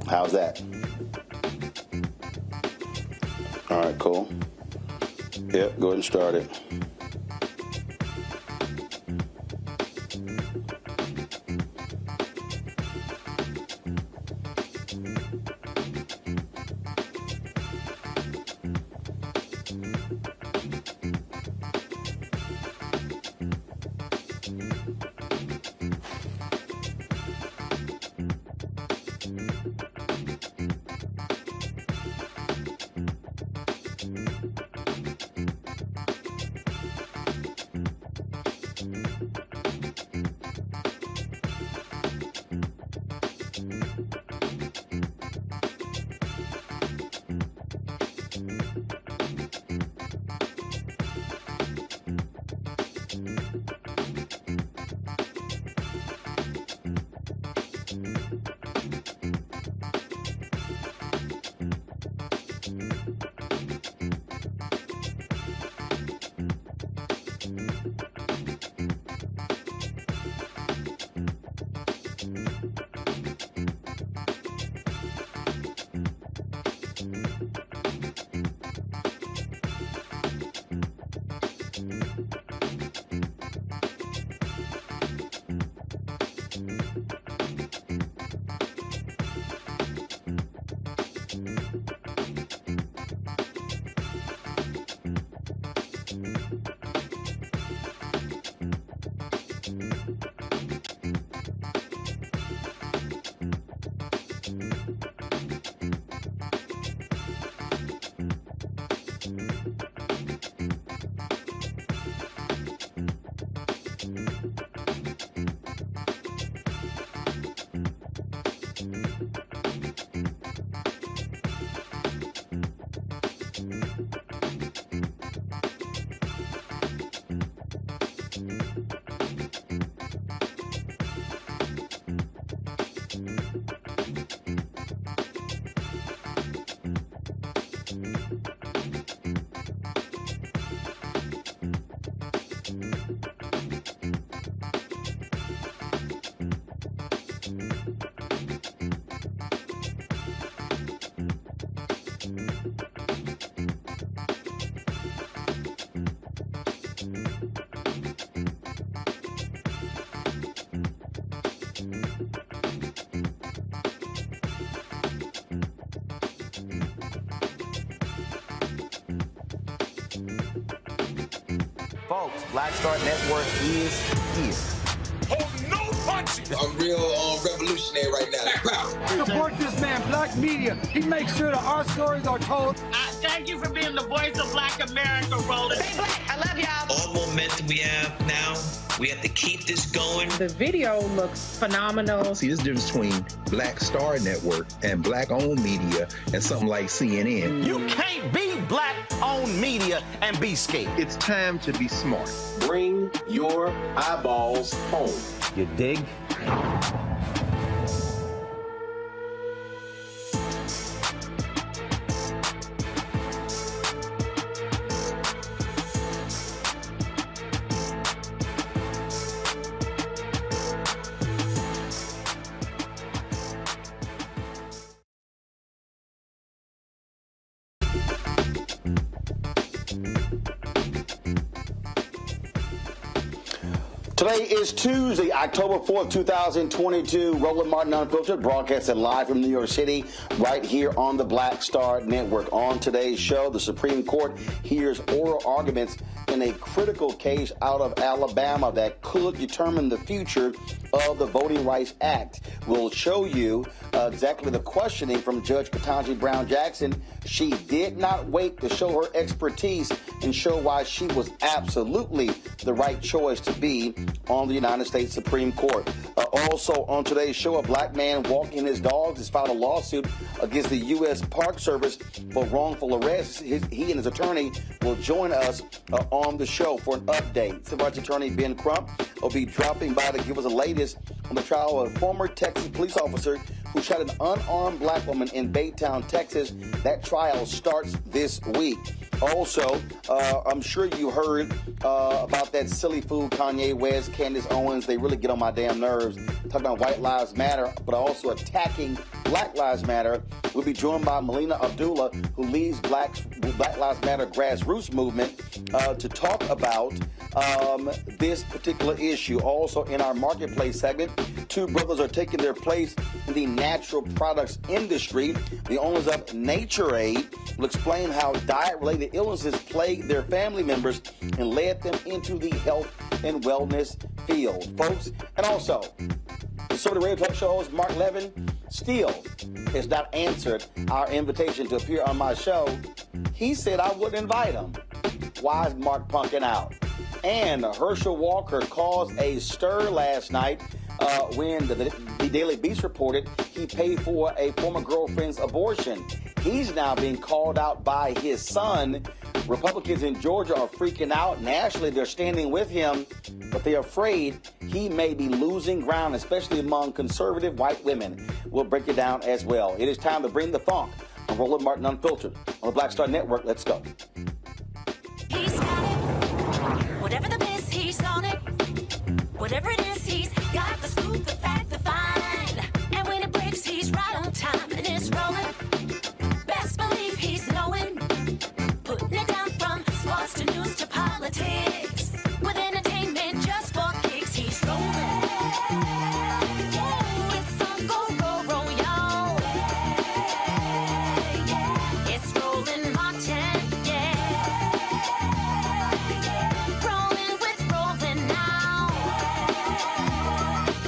How's that? All right, cool. Yep, go ahead and start it. Folks, Black Star Network is here. Oh, no punches! I'm real revolutionary right now. Support this man, Black Media. He makes sure that our stories are told. Thank you for being the voice of Black America, Roland. Stay black. I love y'all. All momentum we have now, we have to keep this going. The video looks phenomenal. See, this difference between Black Star Network and Black-owned media and something like CNN. You can't be Black-owned media and be scared. It's time to be smart. Bring your eyeballs home. You dig? Today is Tuesday, October 4th, 2022. Roland Martin Unfiltered, broadcasting live from New York City, right here on the Black Star Network. On today's show, the Supreme Court hears oral arguments in a critical case out of Alabama that could determine the future of the Voting Rights Act. We'll show you exactly the questioning from Judge Ketanji Brown Jackson. She did not wait to show her expertise and show why she was absolutely the right choice to be on the United States Supreme Court. Also on today's show, a black man walking his dogs has filed a lawsuit against the U.S. Park Service for wrongful arrest. He and his attorney will join us on the show for an update. Civil rights attorney Ben Crump will be dropping by to give us the latest on the trial of a former Texas police officer who shot an unarmed black woman in Baytown, Texas. That trial starts this week. Also, I'm sure you heard about that silly fool Kanye West, Candace, Owens. They really get on my damn nerves. Talking about White Lives Matter, but also attacking Black Lives Matter. We'll be joined by Melina Abdullah, who leads Black Lives Matter grassroots movement, to talk about this particular issue. Also, in our marketplace segment, two brothers are taking their place in the natural products industry. The owners of Naturade will explain how diet-related illnesses plague their family members and led them into the health and wellness field, folks. And also, conservative radio talk show host Mark Levin still has not answered our invitation to appear on my show. He said I wouldn't invite him. Why is Mark punking out? And Herschel Walker caused a stir last night when the Daily Beast reported he paid for a former girlfriend's abortion. He's now being called out by his son. Republicans in Georgia are freaking out. Nationally, they're standing with him, but they're afraid he may be losing ground, especially among conservative white women. We'll break it down as well. It is time to bring the funk on Roland Martin Unfiltered on the Black Star Network. Let's go. He's got it. Whatever the biz, he's on it. Whatever it is, he's got the scoop, the fact, the find. And when it breaks, he's right on time and it's rolling. Best believe he's knowing. Putting it down from sports to news to politics. With entertainment just for kicks, he's rolling. It's on go, roll, y'all. It's Roland Martin, rolling with Roland now.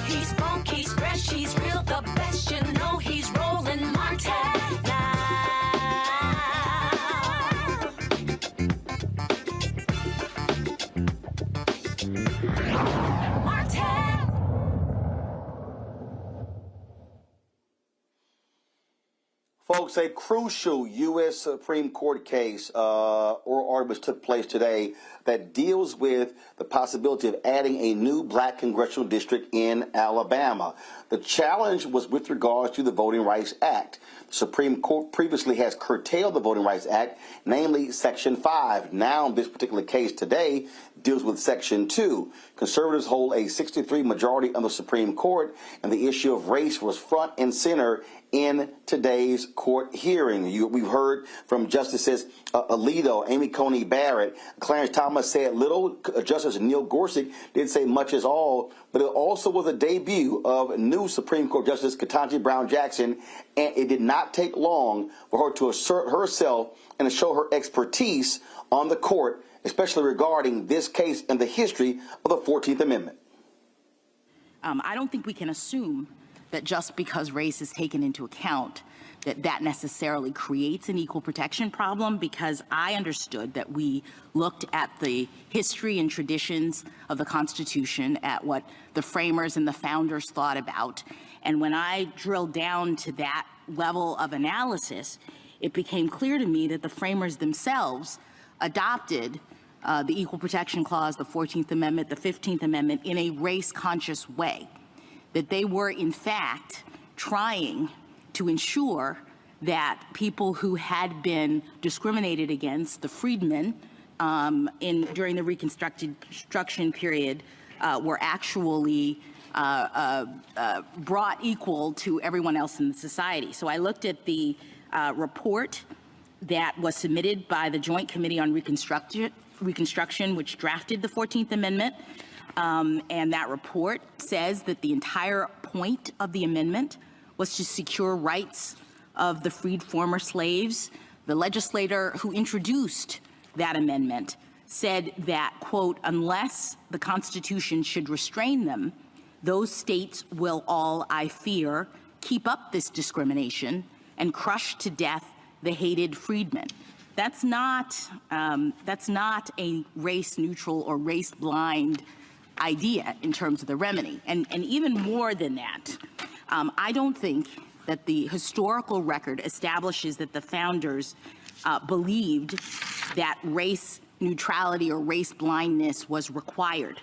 He's funky, he's fresh, he's real, the best, you know he's Roland Martin now. Folks, a crucial U.S. Supreme Court case or arguments took place today that deals with the possibility of adding a new black congressional district in Alabama. The challenge was with regards to the Voting Rights Act. The Supreme Court previously has curtailed the Voting Rights Act, namely Section 5. Now, this particular case today deals with Section 2. Conservatives hold a 63 majority on the Supreme Court, and the issue of race was front and center in today's court hearing. We've heard from Justices Alito, Amy Coney Barrett, Clarence Thomas said little. Justice Neil Gorsuch didn't say much at all, but it also was a debut of new Supreme Court Justice Ketanji Brown Jackson, and it did not take long for her to assert herself and to show her expertise on the court, especially regarding this case and the history of the 14th Amendment. I don't think we can assume that just because race is taken into account, that necessarily creates an equal protection problem, because I understood that we looked at the history and traditions of the Constitution, at what the framers and the founders thought about. And when I drilled down to that level of analysis, it became clear to me that the framers themselves adopted the Equal Protection Clause, the 14th Amendment, the 15th Amendment in a race-conscious way. That they were, in fact, trying to ensure that people who had been discriminated against, the freedmen, during the Reconstruction period, were actually brought equal to everyone else in the society. So I looked at the report that was submitted by the Joint Committee on Reconstruction, which drafted the 14th Amendment. And that report says that the entire point of the amendment was to secure rights of the freed former slaves. The legislator who introduced that amendment said that, quote, unless the Constitution should restrain them, those states will all, I fear, keep up this discrimination and crush to death the hated freedmen. That's not a race-neutral or race-blind idea in terms of the remedy. And even more than that, I don't think that the historical record establishes that the founders believed that race neutrality or race blindness was required,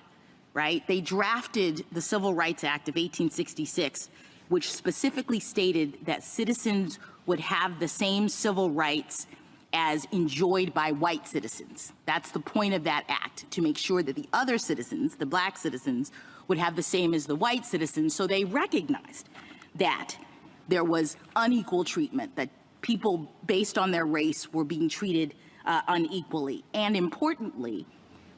right? They drafted the Civil Rights Act of 1866, which specifically stated that citizens would have the same civil rights as enjoyed by white citizens. That's the point of that act, to make sure that the other citizens, the black citizens, would have the same as the white citizens. So they recognized that there was unequal treatment, that people based on their race were being treated unequally. And importantly,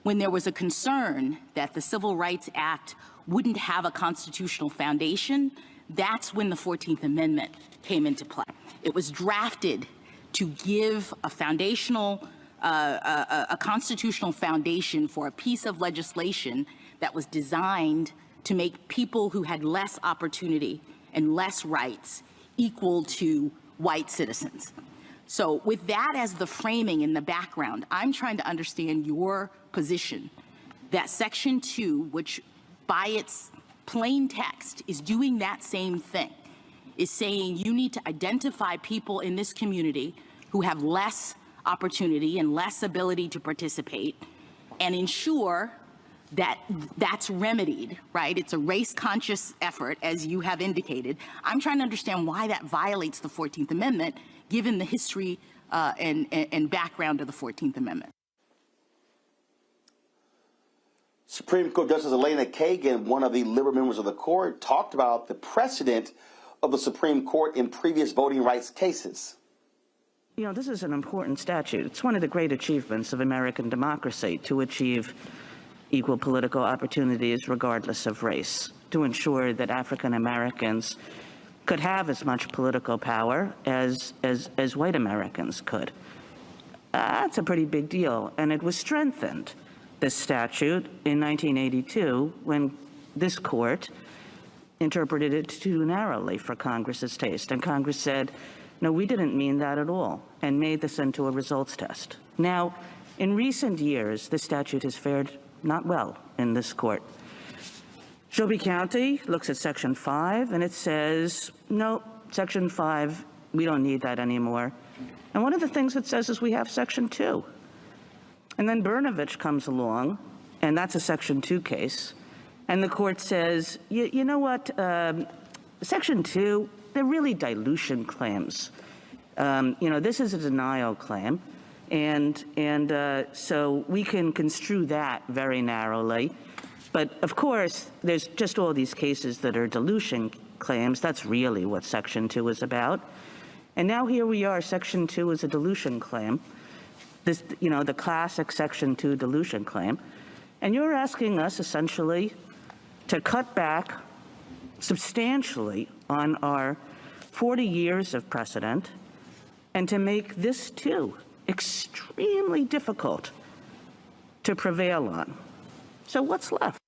when there was a concern that the Civil Rights Act wouldn't have a constitutional foundation, that's when the 14th Amendment came into play. It was drafted to give a foundational, a constitutional foundation for a piece of legislation that was designed to make people who had less opportunity and less rights equal to white citizens. So with that as the framing in the background, I'm trying to understand your position that Section 2, which by its plain text is doing that same thing, is saying you need to identify people in this community who have less opportunity and less ability to participate and ensure that that's remedied, right? It's a race-conscious effort, as you have indicated. I'm trying to understand why that violates the 14th Amendment, given the history and background of the 14th Amendment. Supreme Court Justice Elena Kagan, one of the liberal members of the court, talked about the precedent of the Supreme Court in previous voting rights cases. You know, this is an important statute. It's one of the great achievements of American democracy, to achieve equal political opportunities regardless of race, to ensure that African Americans could have as much political power as white Americans could. That's a pretty big deal, and it was strengthened, this statute, in 1982 when this court interpreted it too narrowly for Congress's taste, and Congress said, no, we didn't mean that at all, and made this into a results test. Now, in recent years, this statute has fared not well in this court. Shelby County looks at Section 5, and it says, no, Section 5, we don't need that anymore. And one of the things it says is we have Section 2. And then Brnovich comes along, and that's a Section 2 case, and the court says, you know what, Section 2, they're really dilution claims. You know, this is a denial claim. And so we can construe that very narrowly. But of course, there's just all these cases that are dilution claims. That's really what Section 2 is about. And now here we are, Section 2 is a dilution claim. This, you know, the classic Section 2 dilution claim. And you're asking us essentially to cut back substantially on our 40 years of precedent and to make this too extremely difficult to prevail on. So what's left?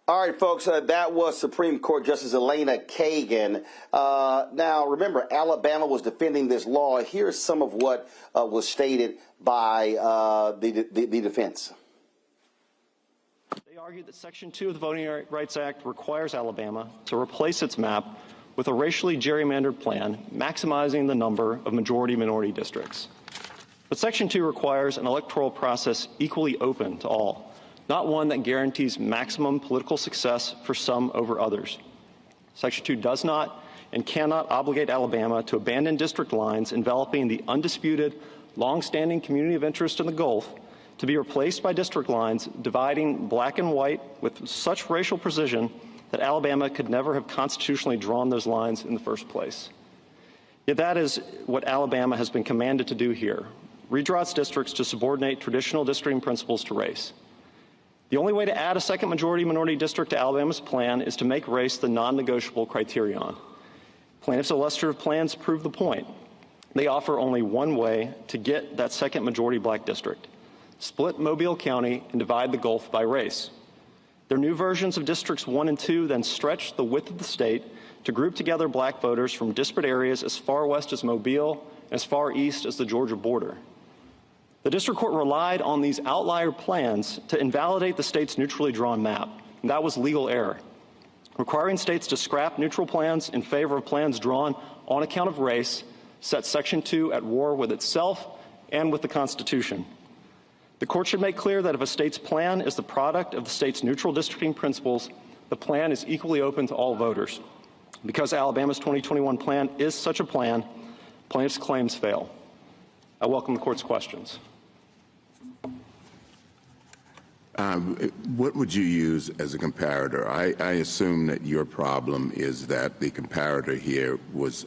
All right, folks, that was Supreme Court Justice Elena Kagan. Now, remember, Alabama was defending this law. Here's some of what was stated by the defense. They argued that Section 2 of the Voting Rights Act requires Alabama to replace its map with a racially gerrymandered plan, maximizing the number of majority-minority districts. But Section 2 requires an electoral process equally open to all, not one that guarantees maximum political success for some over others. Section 2 does not and cannot obligate Alabama to abandon district lines enveloping the undisputed, long-standing community of interest in the Gulf to be replaced by district lines dividing black and white with such racial precision that Alabama could never have constitutionally drawn those lines in the first place. Yet that is what Alabama has been commanded to do here, redraw its districts to subordinate traditional districting principles to race. The only way to add a second majority-minority district to Alabama's plan is to make race the non-negotiable criterion. Plaintiffs' illustrative plans prove the point. They offer only one way to get that second majority black district: split Mobile County and divide the Gulf by race. Their new versions of Districts 1 and 2 then stretch the width of the state to group together black voters from disparate areas as far west as Mobile and as far east as the Georgia border. The district court relied on these outlier plans to invalidate the state's neutrally drawn map, and that was legal error. Requiring states to scrap neutral plans in favor of plans drawn on account of race sets Section 2 at war with itself and with the Constitution. The court should make clear that if a state's plan is the product of the state's neutral districting principles, The plan is equally open to all voters. Because Alabama's 2021 plan is such a plan, plaintiffs' claims fail. I welcome the court's questions. What would you use as a comparator? I assume that your problem is that the comparator here was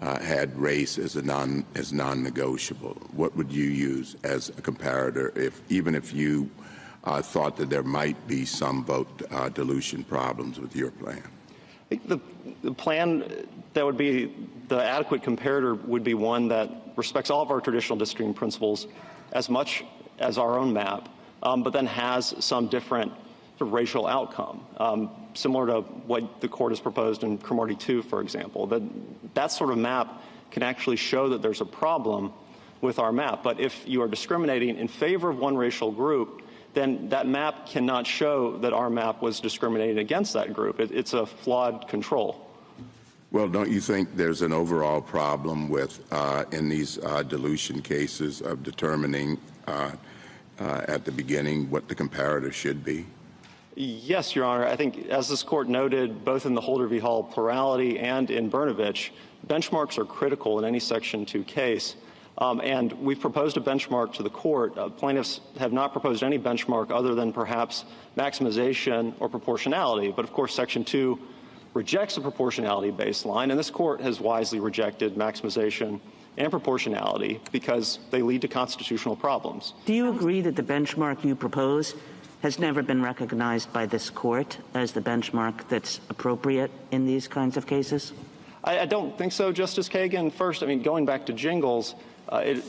had race as non-negotiable. What would you use as a comparator, even if you thought that there might be some vote dilution problems with your plan? I think the plan that would be the adequate comparator would be one that respects all of our traditional districting principles as much as our own map, but then has some different sort of racial outcome, similar to what the court has proposed in Cromartie 2, for example. That sort of map can actually show that there's a problem with our map. But if you are discriminating in favor of one racial group, then that map cannot show that our map was discriminating against that group. It's a flawed control. Well, don't you think there's an overall problem with, in these dilution cases, of determining at the beginning what the comparator should be? Yes, Your Honor. I think, as this court noted, both in the Holder v. Hall plurality and in Brnovich, benchmarks are critical in any Section 2 case. And we've proposed a benchmark to the court. Plaintiffs have not proposed any benchmark other than perhaps maximization or proportionality. But of course, Section 2 rejects a proportionality baseline, and this court has wisely rejected maximization and proportionality because they lead to constitutional problems. Do you agree that the benchmark you propose has never been recognized by this court as the benchmark that's appropriate in these kinds of cases? I don't think so, Justice Kagan. First, I mean, going back to Jingles, I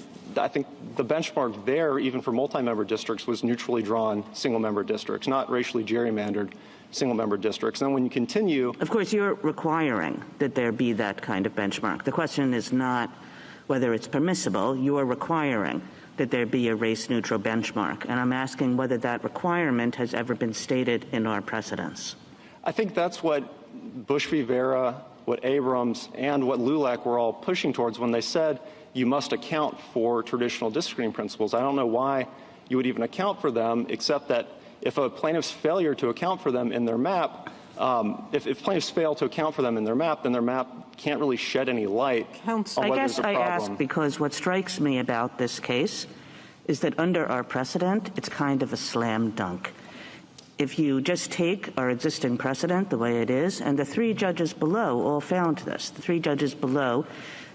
think the benchmark there, even for multi-member districts, was neutrally drawn single-member districts, not racially gerrymandered single-member districts. And then when you continue— Of course, you're requiring that there be that kind of benchmark. The question is not whether it's permissible. You are requiring that there be a race-neutral benchmark. And I'm asking whether that requirement has ever been stated in our precedents. I think that's what Bush v. Vera, what Abrams, and what LULAC were all pushing towards when they said you must account for traditional districting principles. I don't know why you would even account for them, except that if a plaintiff's failure to account for them in their map, if plaintiffs fail to account for them in their map, then their map can't really shed any light on whether there's a problem. I ask because what strikes me about this case is that under our precedent, it's kind of a slam dunk. If you just take our existing precedent the way it is, and the three judges below all found this. The three judges below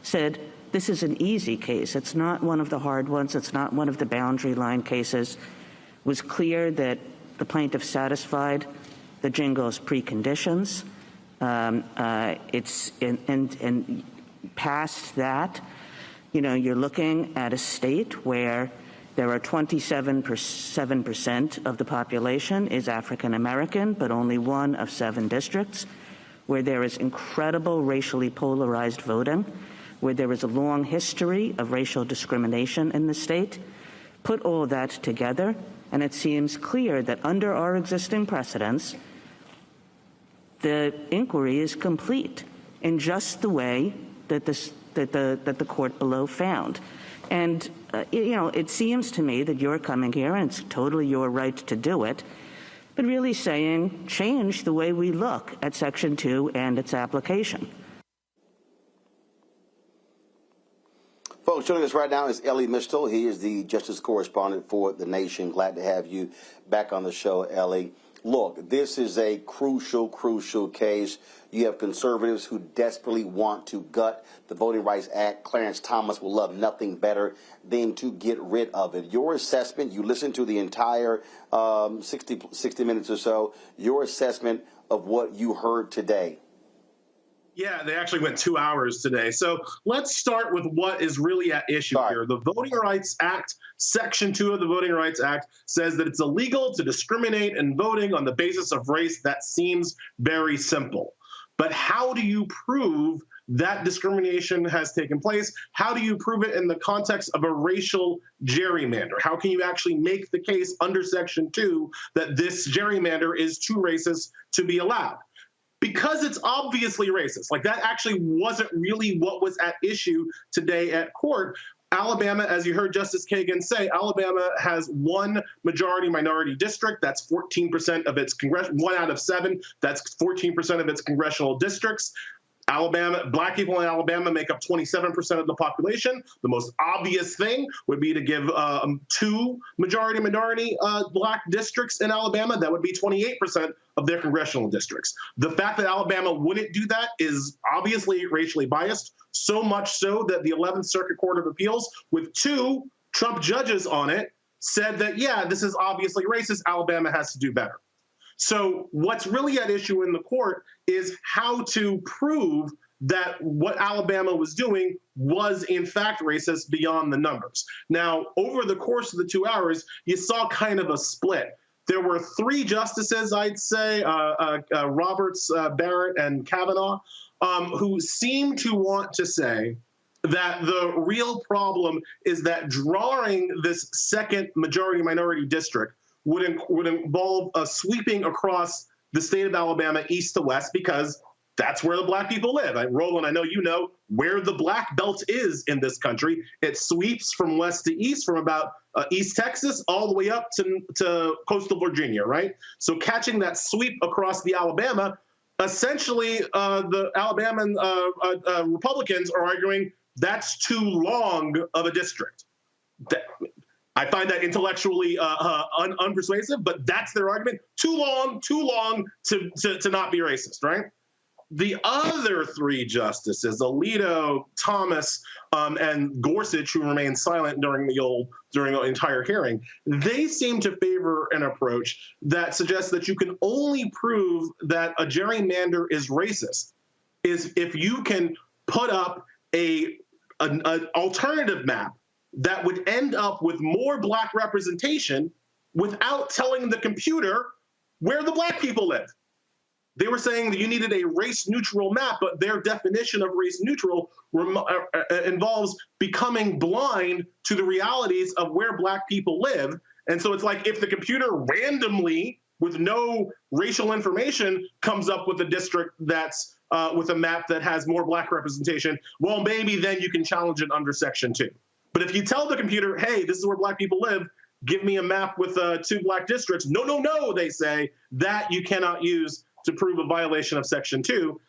said, this is an easy case. It's not one of the hard ones. It's not one of the boundary line cases. It was clear that the plaintiff satisfied the Jingles preconditions. And past that, you know, you're looking at a state where there are 27% of the population is African American, but only one of 7 districts, where there is incredible racially polarized voting, where there is a long history of racial discrimination in the state. Put all that together, and it seems clear that under our existing precedents, the inquiry is complete in just the way that the court below found. And, you know, it seems to me that you're coming here, and it's totally your right to do it, but really saying change the way we look at Section 2 and its application. Folks, joining us right now is Elie Mystal. He is the justice correspondent for The Nation. Glad to have you back on the show, Elie. Look, this is a crucial, crucial case. You have conservatives who desperately want to gut the Voting Rights Act. Clarence Thomas will love nothing better than to get rid of it. Your assessment, you listened to the entire 60 minutes or so, your assessment of what you heard today. Yeah, they actually went 2 hours today. So let's start with what is really at issue here. The Voting Rights Act, Section 2 of the Voting Rights Act, says that it's illegal to discriminate in voting on the basis of race. That seems very simple. But how do you prove that discrimination has taken place? How do you prove it in the context of a racial gerrymander? How can you actually make the case under Section 2 that this gerrymander is too racist to be allowed? Because it's obviously racist. Like, that actually wasn't really what was at issue today at court. Alabama, as you heard Justice Kagan say, Alabama has one majority-minority district. That's 14% of its one out of 7. That's 14% of its congressional districts. Alabama, black people in Alabama make up 27% of the population. The most obvious thing would be to give 2 majority-minority black districts in Alabama. That would be 28% of their congressional districts. The fact that Alabama wouldn't do that is obviously racially biased, so much so that the 11th Circuit Court of Appeals, with 2 Trump judges on it, said that, yeah, this is obviously racist. Alabama has to do better. So what's really at issue in the court is how to prove that what Alabama was doing was in fact racist beyond the numbers. Now, over the course of the 2 hours, you saw kind of a split. There were 3 justices, I'd say, Roberts, Barrett, and Kavanaugh, who seemed to want to say that the real problem is that drawing this second majority-minority district would involve a sweeping across the state of Alabama east to west, because that's where the black people live. Roland, I know you know where the black belt is in this country. It sweeps from west to east, from about East Texas all the way up to coastal Virginia, right? So catching that sweep across the Alabama, essentially the Alabama Republicans are arguing that's too long of a district. I find that intellectually unpersuasive, but that's their argument. Too long to not be racist, right? The other 3 justices, Alito, Thomas, and Gorsuch, who remained silent during the entire hearing, they seem to favor an approach that suggests that you can only prove that a gerrymander is racist is if you can put up an alternative map that would end up with more black representation without telling the computer where the black people live. They were saying that you needed a race-neutral map, but their definition of race-neutral involves becoming blind to the realities of where black people live. And so it's like if the computer randomly, with no racial information, comes up with a district that's with a map that has more black representation, well, maybe then you can challenge it under Section 2. But if you tell the computer, hey, this is where black people live, give me a map with 2 black districts, no, they say, that you cannot use to prove a violation of Section 2.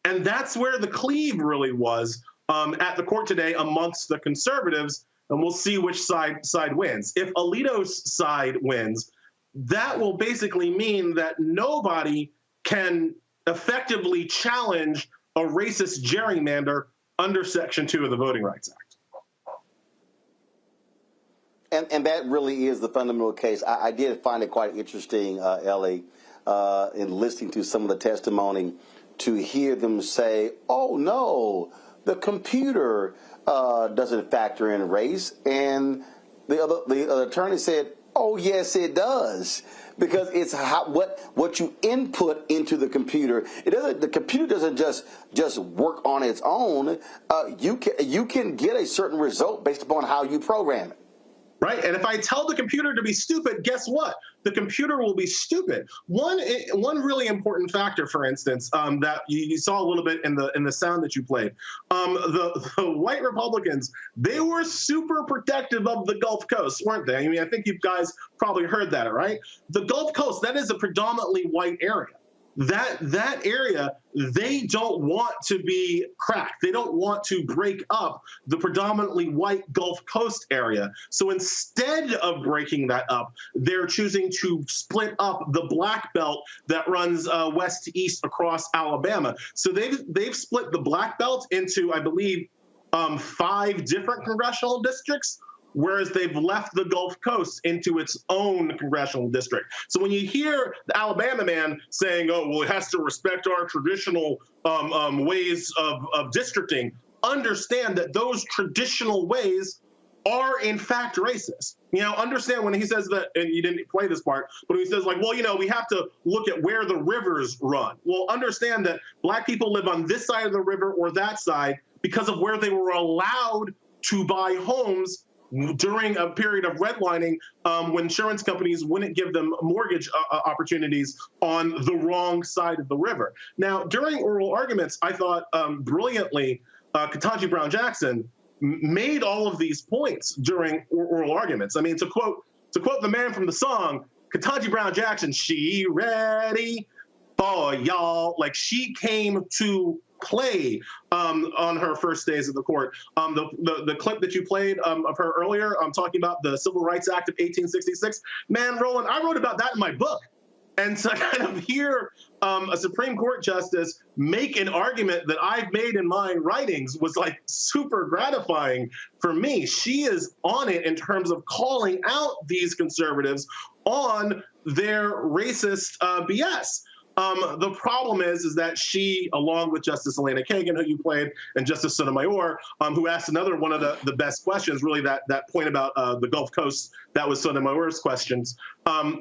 And that's where the cleave really was at the court today amongst the conservatives, and we'll see which side wins. If Alito's side wins, that will basically mean that nobody can effectively challenge a racist gerrymander under Section 2 of the Voting Rights Act. And that really is the fundamental case. I did find it quite interesting, Ellie, in listening to some of the testimony, to hear them say, oh, no, the computer doesn't factor in race. And the attorney said, oh, yes, it does. Because it's what you input into the computer. The computer doesn't just work on its own. You can get a certain result based upon how you program it. Right, and if I tell the computer to be stupid, guess what? The computer will be stupid. One really important factor, for instance, that you saw a little bit in the sound that you played. The white Republicans, they were super protective of the Gulf Coast, weren't they? I mean, I think you guys probably heard that, right? The Gulf Coast, that is a predominantly white area. That area, they don't want to be cracked. They don't want to break up the predominantly white Gulf Coast area. So instead of breaking that up, they're choosing to split up the black belt that runs west to east across Alabama. So they've split the black belt into, I believe, 5 different congressional districts, whereas they've left the Gulf Coast into its own congressional district. So when you hear the Alabama man saying, oh, well, it has to respect our traditional ways of districting, understand that those traditional ways are in fact racist. You know, understand when he says that, and you didn't play this part, but he says like, well, you know, we have to look at where the rivers run. Well, understand that black people live on this side of the river or that side because of where they were allowed to buy homes during a period of redlining, when insurance companies wouldn't give them mortgage opportunities on the wrong side of the river. Now, during oral arguments, I thought brilliantly, Ketanji Brown Jackson made all of these points during oral arguments. I mean, to quote the man from the song, Ketanji Brown Jackson, she ready for y'all. Like, she came to play on her first days of the court. The clip that you played of her earlier, talking about the Civil Rights Act of 1866, man, Roland, I wrote about that in my book. And to kind of hear a Supreme Court justice make an argument that I've made in my writings was like super gratifying for me. She is on it in terms of calling out these conservatives on their racist BS. The problem is that she, along with Justice Elena Kagan, who you played, and Justice Sotomayor, who asked another one of the best questions, really that point about the Gulf Coast, that was Sotomayor's questions.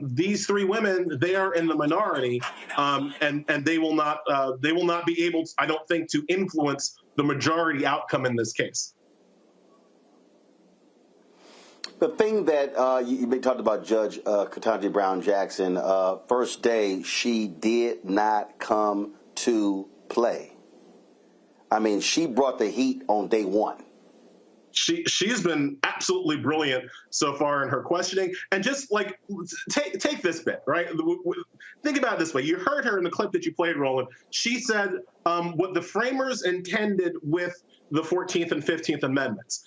These three women, they are in the minority, and they will not be able, I don't think, to influence the majority outcome in this case. The thing that you talked about, Judge Ketanji Brown Jackson, first day, she did not come to play. I mean, she brought the heat on day one. She's been absolutely brilliant so far in her questioning. And just like, take this bit, right? Think about it this way. You heard her in the clip that you played, Roland. She said what the framers intended with the 14th and 15th Amendments.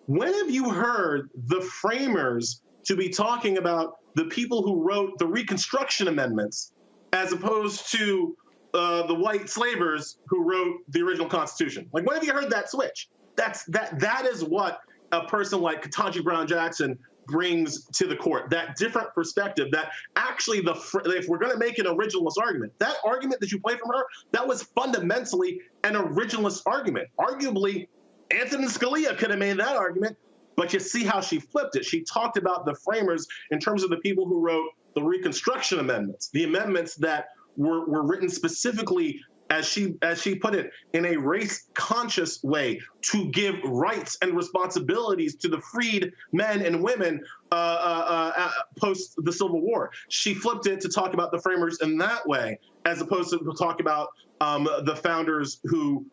When have you heard the framers to be talking about the people who wrote the Reconstruction Amendments as opposed to the white slavers who wrote the original Constitution? Like, when have you heard that switch? That is what a person like Ketanji Brown Jackson brings to the court, that different perspective, that actually if we're going to make an originalist argument, that argument that you played from her, that was fundamentally an originalist argument. Arguably, Antonin Scalia could have made that argument, but you see how she flipped it. She talked about the framers in terms of the people who wrote the Reconstruction Amendments, the amendments that were written specifically, as she put it, in a race-conscious way to give rights and responsibilities to the freed men and women post the Civil War. She flipped it to talk about the framers in that way, as opposed to talk about the founders who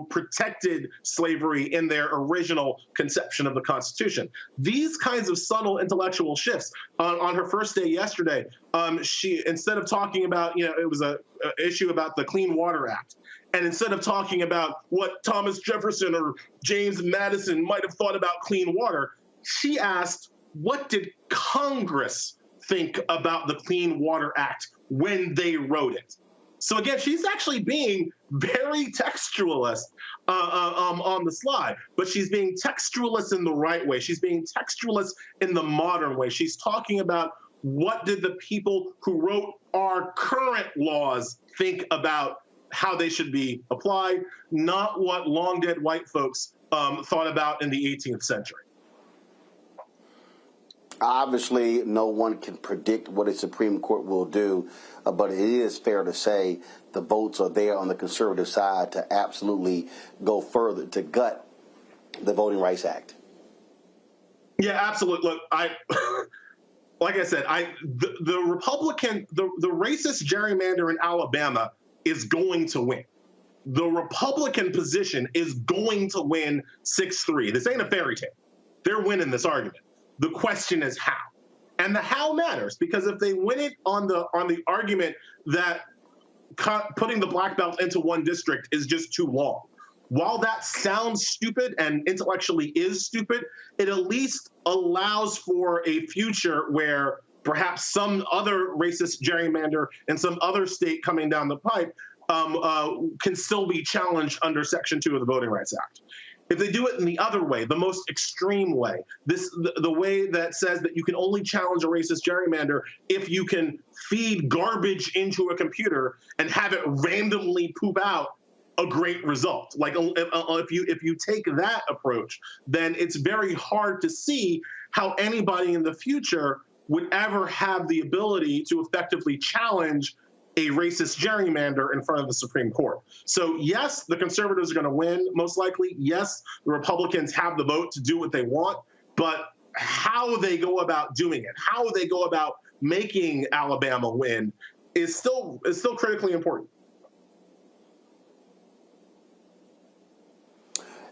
protected slavery in their original conception of the Constitution. These kinds of subtle intellectual shifts. On her first day yesterday, she, instead of talking about, it was an issue about the Clean Water Act, and instead of talking about what Thomas Jefferson or James Madison might have thought about clean water, she asked, what did Congress think about the Clean Water Act when they wrote it? So again, she's actually being very textualist on the slide, but she's being textualist in the right way. She's being textualist in the modern way. She's talking about what did the people who wrote our current laws think about how they should be applied, not what long dead white folks thought about in the 18th century. Obviously, no one can predict what a Supreme Court will do, but it is fair to say the votes are there on the conservative side to absolutely go further, to gut the Voting Rights Act. Yeah, absolutely. Look, like I said, the Republican, the racist gerrymander in Alabama is going to win. The Republican position is going to win 6-3. This ain't a fairy tale. They're winning this argument. The question is how. And the how matters, because if they win it on the argument that putting the black belt into one district is just too long, while that sounds stupid and intellectually is stupid, it at least allows for a future where perhaps some other racist gerrymander in some other state coming down the pipe can still be challenged under Section 2 of the Voting Rights Act. If they do it in the other way, the most extreme way, the way that says that you can only challenge a racist gerrymander if you can feed garbage into a computer and have it randomly poop out a great result. Like if you take that approach, then it's very hard to see how anybody in the future would ever have the ability to effectively challenge a racist gerrymander in front of the Supreme Court. So yes, the conservatives are going to win, most likely. Yes, the Republicans have the vote to do what they want, but how they go about doing it, how they go about making Alabama win is still critically important.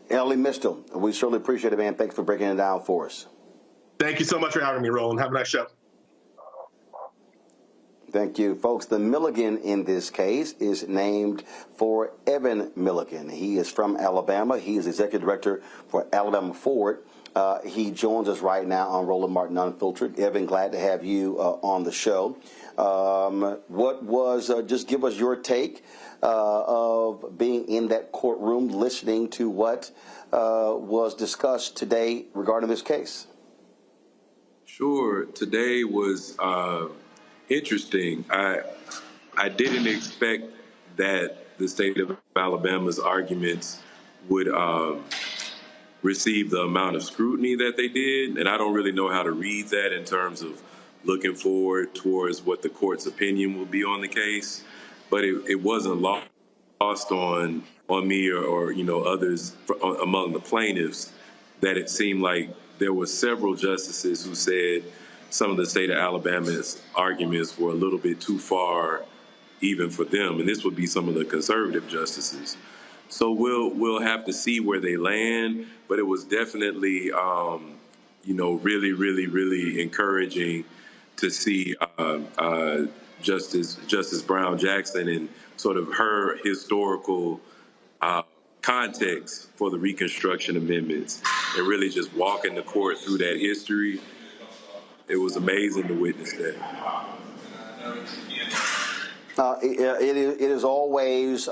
Ellie Mistel, we certainly appreciate it, man. Thanks for breaking it down for us. Thank you so much for having me, Roland. Have a nice show. Thank you, folks. The Milligan in this case is named for Evan Milligan. He is from Alabama. He is executive director for Alabama Forward. He joins us right now on Roland Martin Unfiltered. Evan, glad to have you on the show. Just give us your take of being in that courtroom, listening to what was discussed today regarding this case. Sure. Today was interesting. I didn't expect that the state of Alabama's arguments would receive the amount of scrutiny that they did, and I don't really know how to read that in terms of looking forward towards what the court's opinion will be on the case. But it wasn't lost on me or others among the plaintiffs that it seemed like there were several justices who said some of the state of Alabama's arguments were a little bit too far even for them, and this would be some of the conservative justices. So we'll have to see where they land, but it was definitely really, really, really encouraging to see Justice Brown Jackson and sort of her historical context for the Reconstruction Amendments and really just walking the court through that history. It was amazing to witness that. It is always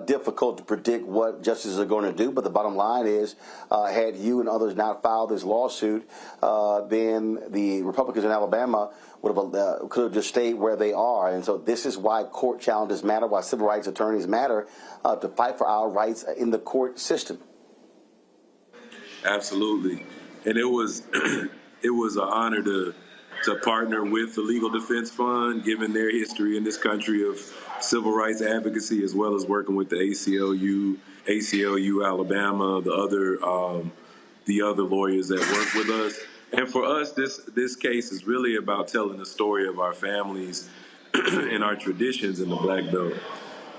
difficult to predict what justices are going to do, but the bottom line is, had you and others not filed this lawsuit, then the Republicans in Alabama could have just stayed where they are. And so this is why court challenges matter, why civil rights attorneys matter, to fight for our rights in the court system. Absolutely. And it was it was an honor to partner with the Legal Defense Fund, given their history in this country of civil rights advocacy, as well as working with the ACLU Alabama, the other lawyers that work with us. And for us, this case is really about telling the story of our families and our traditions in the Black Belt.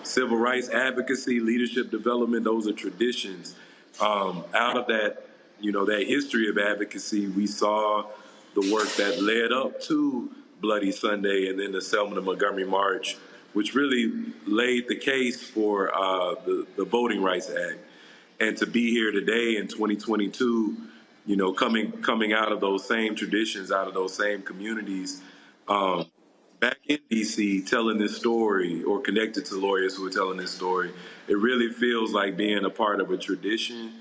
Civil rights advocacy, leadership development, those are traditions. Out of that, that history of advocacy, we saw the work that led up to Bloody Sunday and then the Selma to Montgomery March, which really laid the case for the Voting Rights Act. And to be here today in 2022, coming out of those same traditions, out of those same communities, back in D.C. telling this story or connected to lawyers who are telling this story, it really feels like being a part of a tradition.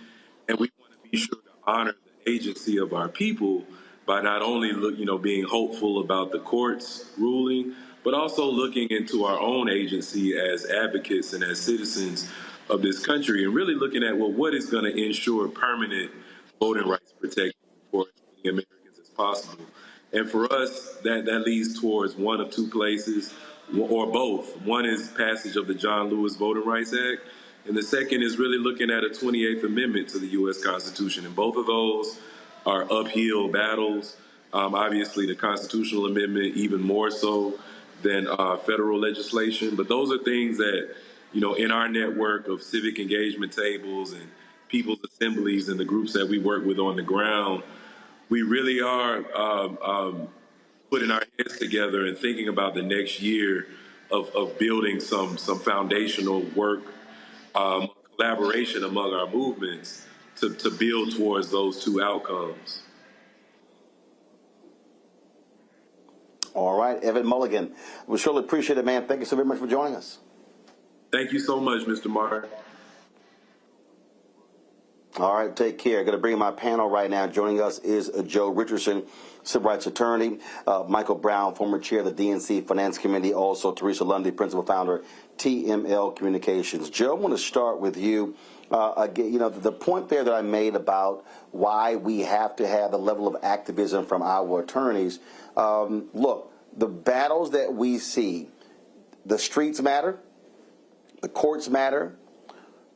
And we want to be sure to honor the agency of our people by not only being hopeful about the court's ruling, but also looking into our own agency as advocates and as citizens of this country, and really looking at, what is going to ensure permanent voting rights protection for as many Americans as possible. And for us, that leads towards one of two places, or both. One is passage of the John Lewis Voting Rights Act, and the second is really looking at a 28th Amendment to the U.S. Constitution. And both of those are uphill battles. Obviously, the constitutional amendment even more so than federal legislation. But those are things that, in our network of civic engagement tables and people's assemblies and the groups that we work with on the ground, we really are putting our heads together and thinking about the next year of building some foundational work, collaboration among our movements to build towards those two outcomes. All right, Evan Milligan. We surely appreciate it, man. Thank you so very much for joining us. Thank you so much, Mr. Martin. All right, take care. Going to bring in my panel right now. Joining us is Joe Richardson, civil rights attorney, Michael Brown, former chair of the DNC Finance Committee, also Teresa Lundy, principal founder, TML Communications. Joe, I want to start with you. Again, the point there that I made about why we have to have the level of activism from our attorneys. Look, the battles that we see, the streets matter, the courts matter,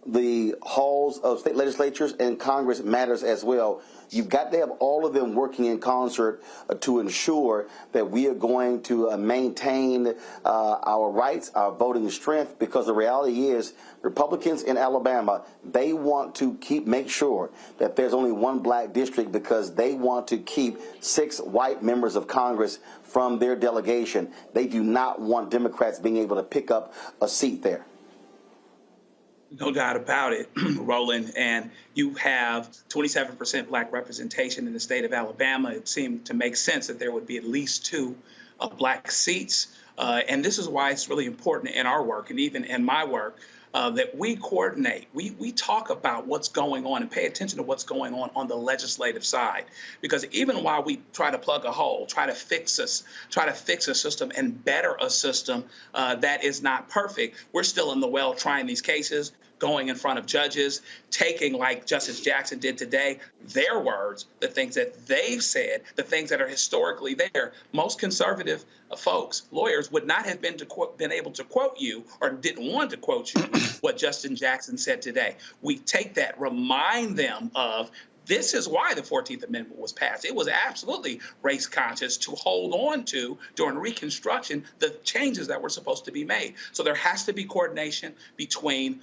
the halls of state legislatures and Congress matters as well. You've got to have all of them working in concert to ensure that we are going to maintain our rights, our voting strength, because the reality is Republicans in Alabama, they want to make sure that there's only one black district because they want to keep 6 white members of Congress from their delegation. They do not want Democrats being able to pick up a seat there. No doubt about it, Roland. And you have 27% black representation in the state of Alabama. It seemed to make sense that there would be at least 2 black seats. And this is why it's really important in our work and even in my work that we coordinate. We talk about what's going on and pay attention to what's going on the legislative side. Because even while we try to plug a hole, try to fix a system and better a system that is not perfect, we're still in the well trying these cases, going in front of judges, taking, like Justice Jackson did today, their words, the things that they've said, the things that are historically there. Most conservative folks, lawyers, would not have been able to quote you or didn't want to quote you what Justice Jackson said today. We take that, remind them of this is why the 14th Amendment was passed. It was absolutely race conscious to hold on to, during Reconstruction, the changes that were supposed to be made. So there has to be coordination between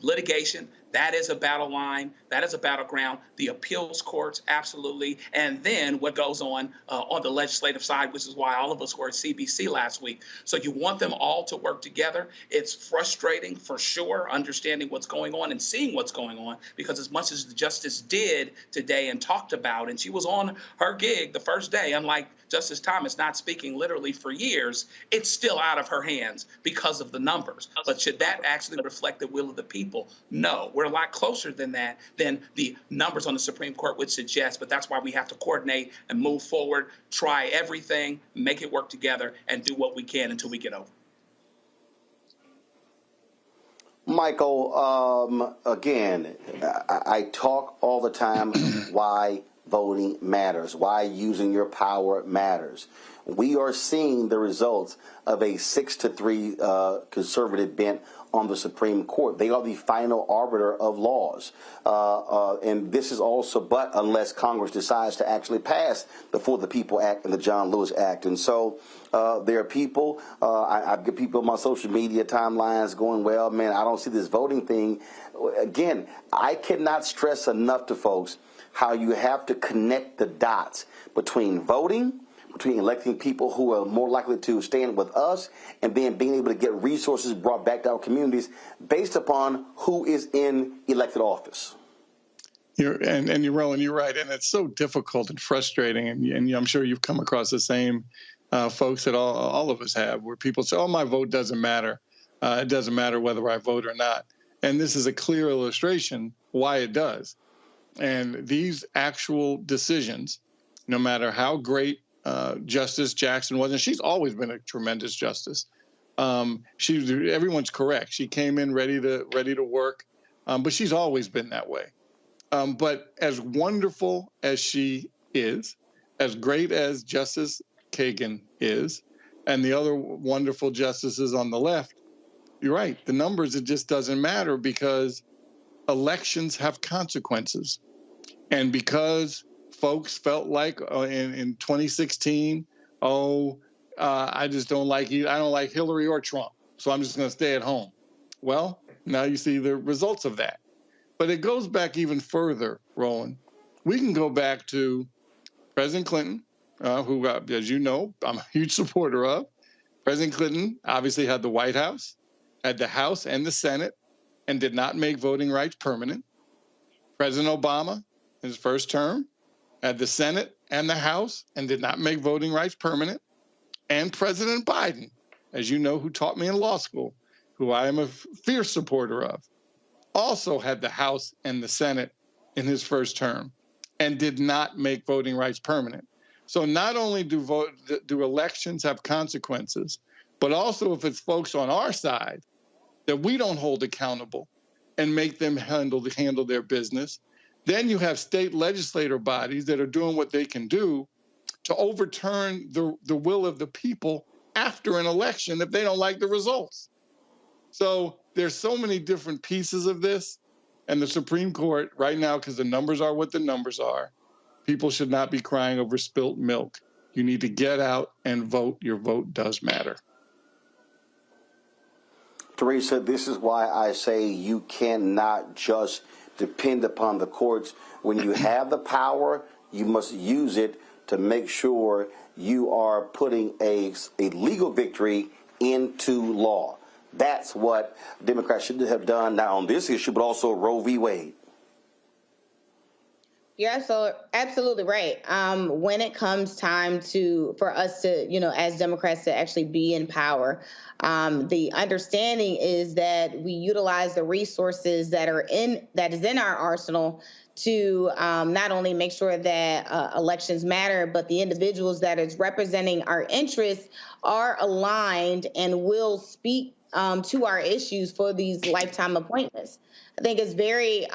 litigation. That is a battle line. That is a battleground. The appeals courts, absolutely. And then what goes on the legislative side, which is why all of us were at CBC last week. So you want them all to work together. It's frustrating for sure, understanding what's going on and seeing what's going on, because as much as the justice did today and talked about, and she was on her gig the first day, unlike Justice Thomas not speaking literally for years, it's still out of her hands because of the numbers. But should that actually reflect the will of the people? No. We're a lot closer than that, than the numbers on the Supreme Court would suggest, but that's why we have to coordinate and move forward, try everything, make it work together, and do what we can until we get over. Michael, again, I talk all the time why voting matters, why using your power matters. We are seeing the results of a 6-3 conservative bent on the Supreme Court. They are the final arbiter of laws. And this is also, but unless Congress decides to actually pass the For the People Act and the John Lewis Act. And so there are people, I get people on my social media timelines going, well, man, I don't see this voting thing. Again, I cannot stress enough to folks how you have to connect the dots between voting, between electing people who are more likely to stand with us, and then being able to get resources brought back to our communities based upon who is in elected office. You're Roland, you're right, and it's so difficult and frustrating, and I'm sure you've come across the same folks that all of us have, where people say, oh, my vote doesn't matter. It doesn't matter whether I vote or not. And this is a clear illustration why it does. And these actual decisions, no matter how great Justice Jackson was, and she's always been a tremendous justice. Everyone's correct. She came in ready to work, but she's always been that way. But as wonderful as she is, as great as Justice Kagan is, and the other wonderful justices on the left, you're right. The numbers, it just doesn't matter, because elections have consequences. And because folks felt like in 2016, I just don't like you. I don't like Hillary or Trump, so I'm just going to stay at home. Well, now you see the results of that. But it goes back even further, Roland. We can go back to President Clinton, who, as you know, I'm a huge supporter of. President Clinton obviously had the White House, had the House and the Senate, and did not make voting rights permanent. President Obama, in his first term, had the Senate and the House and did not make voting rights permanent. And President Biden, as you know, who taught me in law school, who I am a fierce supporter of, also had the House and the Senate in his first term and did not make voting rights permanent. So not only do elections have consequences, but also if it's folks on our side that we don't hold accountable and make them handle their business, then you have state legislator bodies that are doing what they can do to overturn the will of the people after an election if they don't like the results. So there's so many different pieces of this, and the Supreme Court right now, because the numbers are what the numbers are, people should not be crying over spilt milk. You need to get out and vote. Your vote does matter. Teresa, this is why I say you cannot just depend upon the courts. When you have the power, you must use it to make sure you are putting a legal victory into law. That's what Democrats should have done, not on this issue, but also Roe v. Wade. Yeah, so absolutely right. When it comes time for us to, as Democrats to actually be in power, the understanding is that we utilize the resources that is in our arsenal to not only make sure that elections matter, but the individuals that is representing our interests are aligned and will speak to our issues for these lifetime appointments. I think it's very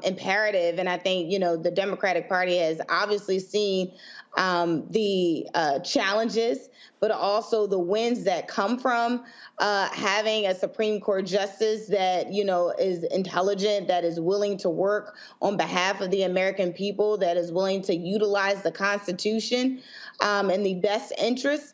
imperative, and I think, the Democratic Party has obviously seen the challenges, but also the wins that come from having a Supreme Court justice that, is intelligent, that is willing to work on behalf of the American people, that is willing to utilize the Constitution in the best interest.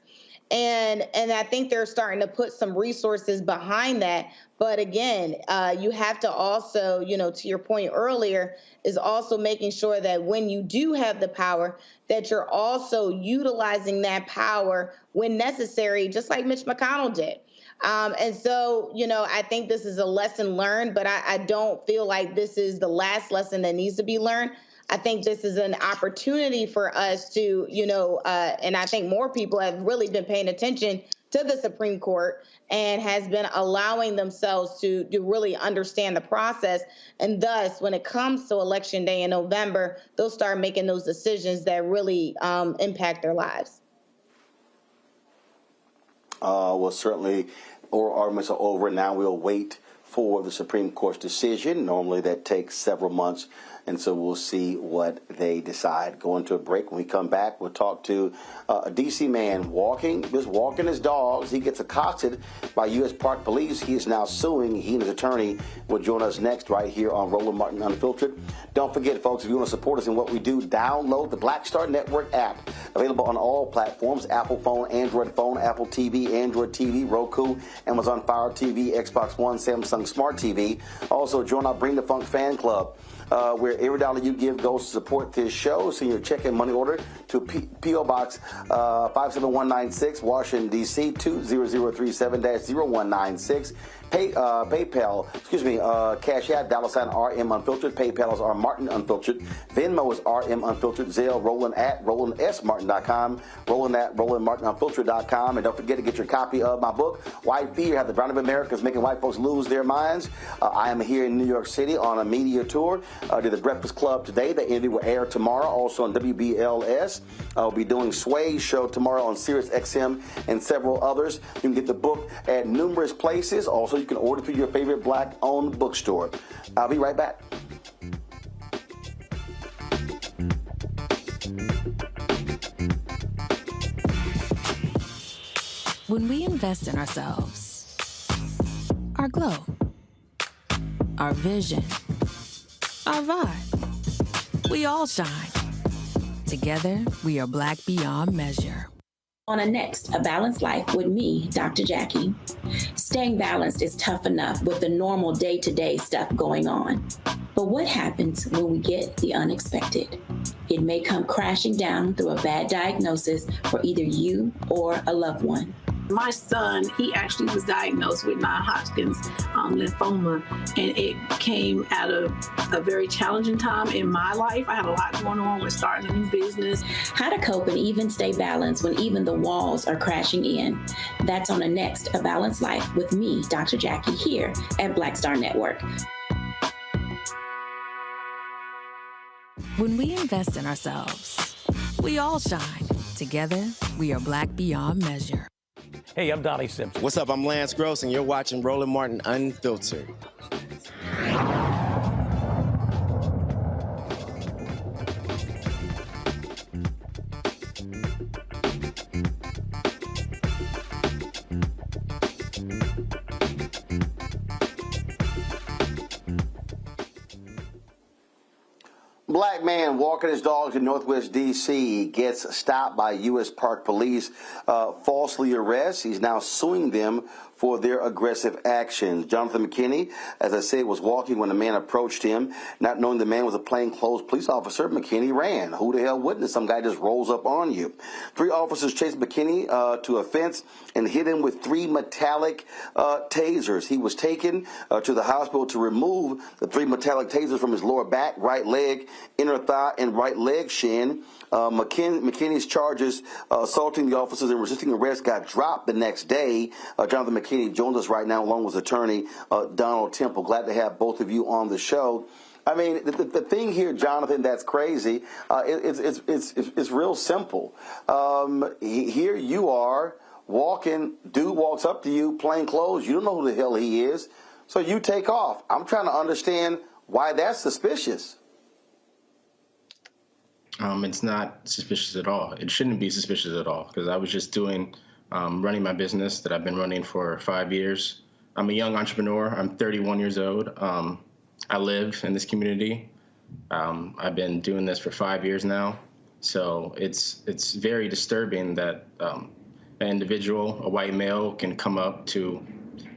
And I think they're starting to put some resources behind that. But again, you have to also, to your point earlier, is also making sure that when you do have the power, that you're also utilizing that power when necessary, just like Mitch McConnell did. And so, I think this is a lesson learned, but I don't feel like this is the last lesson that needs to be learned. I think this is an opportunity for us to, and I think more people have really been paying attention to the Supreme Court and has been allowing themselves to really understand the process. And thus, when it comes to Election Day in November, they'll start making those decisions that really impact their lives. Well, certainly, oral arguments are over. Now we'll wait for the Supreme Court's decision. Normally that takes several months. And so we'll see what they decide. Going to a break. When we come back, we'll talk to a D.C. man just walking his dogs. He gets accosted by U.S. Park Police. He is now suing. He and his attorney will join us next right here on Roland Martin Unfiltered. Don't forget, folks, if you want to support us in what we do, download the Black Star Network app. Available on all platforms: Apple phone, Android phone, Apple TV, Android TV, Roku, Amazon Fire TV, Xbox One, Samsung Smart TV. Also, join our Bring the Funk fan club, where every dollar you give goes to support this show. Send your check and money order to P.O. Box 57196, Washington, D.C. 20037-0196. PayPal, Cash App, $RM Unfiltered. PayPal is R Martin Unfiltered. Venmo is RM Unfiltered. Zelle, Roland at RolandSMartin.com. Roland at RolandMartinUnfiltered.com. And don't forget to get your copy of my book, White Fear, How the Brown of America is Making White Folks Lose Their Minds. I am here in New York City on a media tour. Did the Breakfast Club today. The interview will air tomorrow, also on WBLS. I'll be doing Sway's show tomorrow on Sirius XM and several others. You can get the book at numerous places. Also, you can order through your favorite Black-owned bookstore. I'll be right back. When we invest in ourselves, our glow, our vision, our vibe, we all shine. Together, we are Black beyond measure. On a next, A Balanced Life with me, Dr. Jackie. Staying balanced is tough enough with the normal day-to-day stuff going on. But what happens when we get the unexpected? It may come crashing down through a bad diagnosis for either you or a loved one. My son, he actually was diagnosed with non-Hodgkin's lymphoma, and it came at a very challenging time in my life. I had a lot going on with starting a new business. How to cope and even stay balanced when even the walls are crashing in. That's on the next A Balanced Life with me, Dr. Jackie, here at Black Star Network. When we invest in ourselves, we all shine. Together, we are Black beyond measure. Hey, I'm Donnie Simpson. What's up? I'm Lance Gross, and you're watching Roland Martin Unfiltered. man walking his dogs in Northwest D.C. gets stopped by U.S. Park Police, falsely arrests. He's now suing them for their aggressive actions. Jonathan McKinney, as I said, was walking when a man approached him. Not knowing the man was a plainclothes police officer, McKinney ran. Who the hell wouldn't? Some guy just rolls up on you. 3 officers chased McKinney to a fence and hit him with 3 metallic tasers. He was taken to the hospital to remove the 3 metallic tasers from his lower back, right leg, inner thigh, and right leg shin. McKinney's charges assaulting the officers and resisting arrest got dropped the next day. Jonathan McKinney joins us right now along with attorney Donald Temple. Glad to have both of you on the show. I mean, the thing here, Jonathan, that's crazy, it's real simple. Here you are walking, dude walks up to you, plain clothes, you don't know who the hell he is, so you take off. I'm trying to understand why that's suspicious. It's not suspicious at all. It shouldn't be suspicious at all, because I was just running my business that I've been running for 5 years. I'm a young entrepreneur. I'm 31 years old. I live in this community. I've been doing this for 5 years now. So it's very disturbing that an individual, a white male, can come up to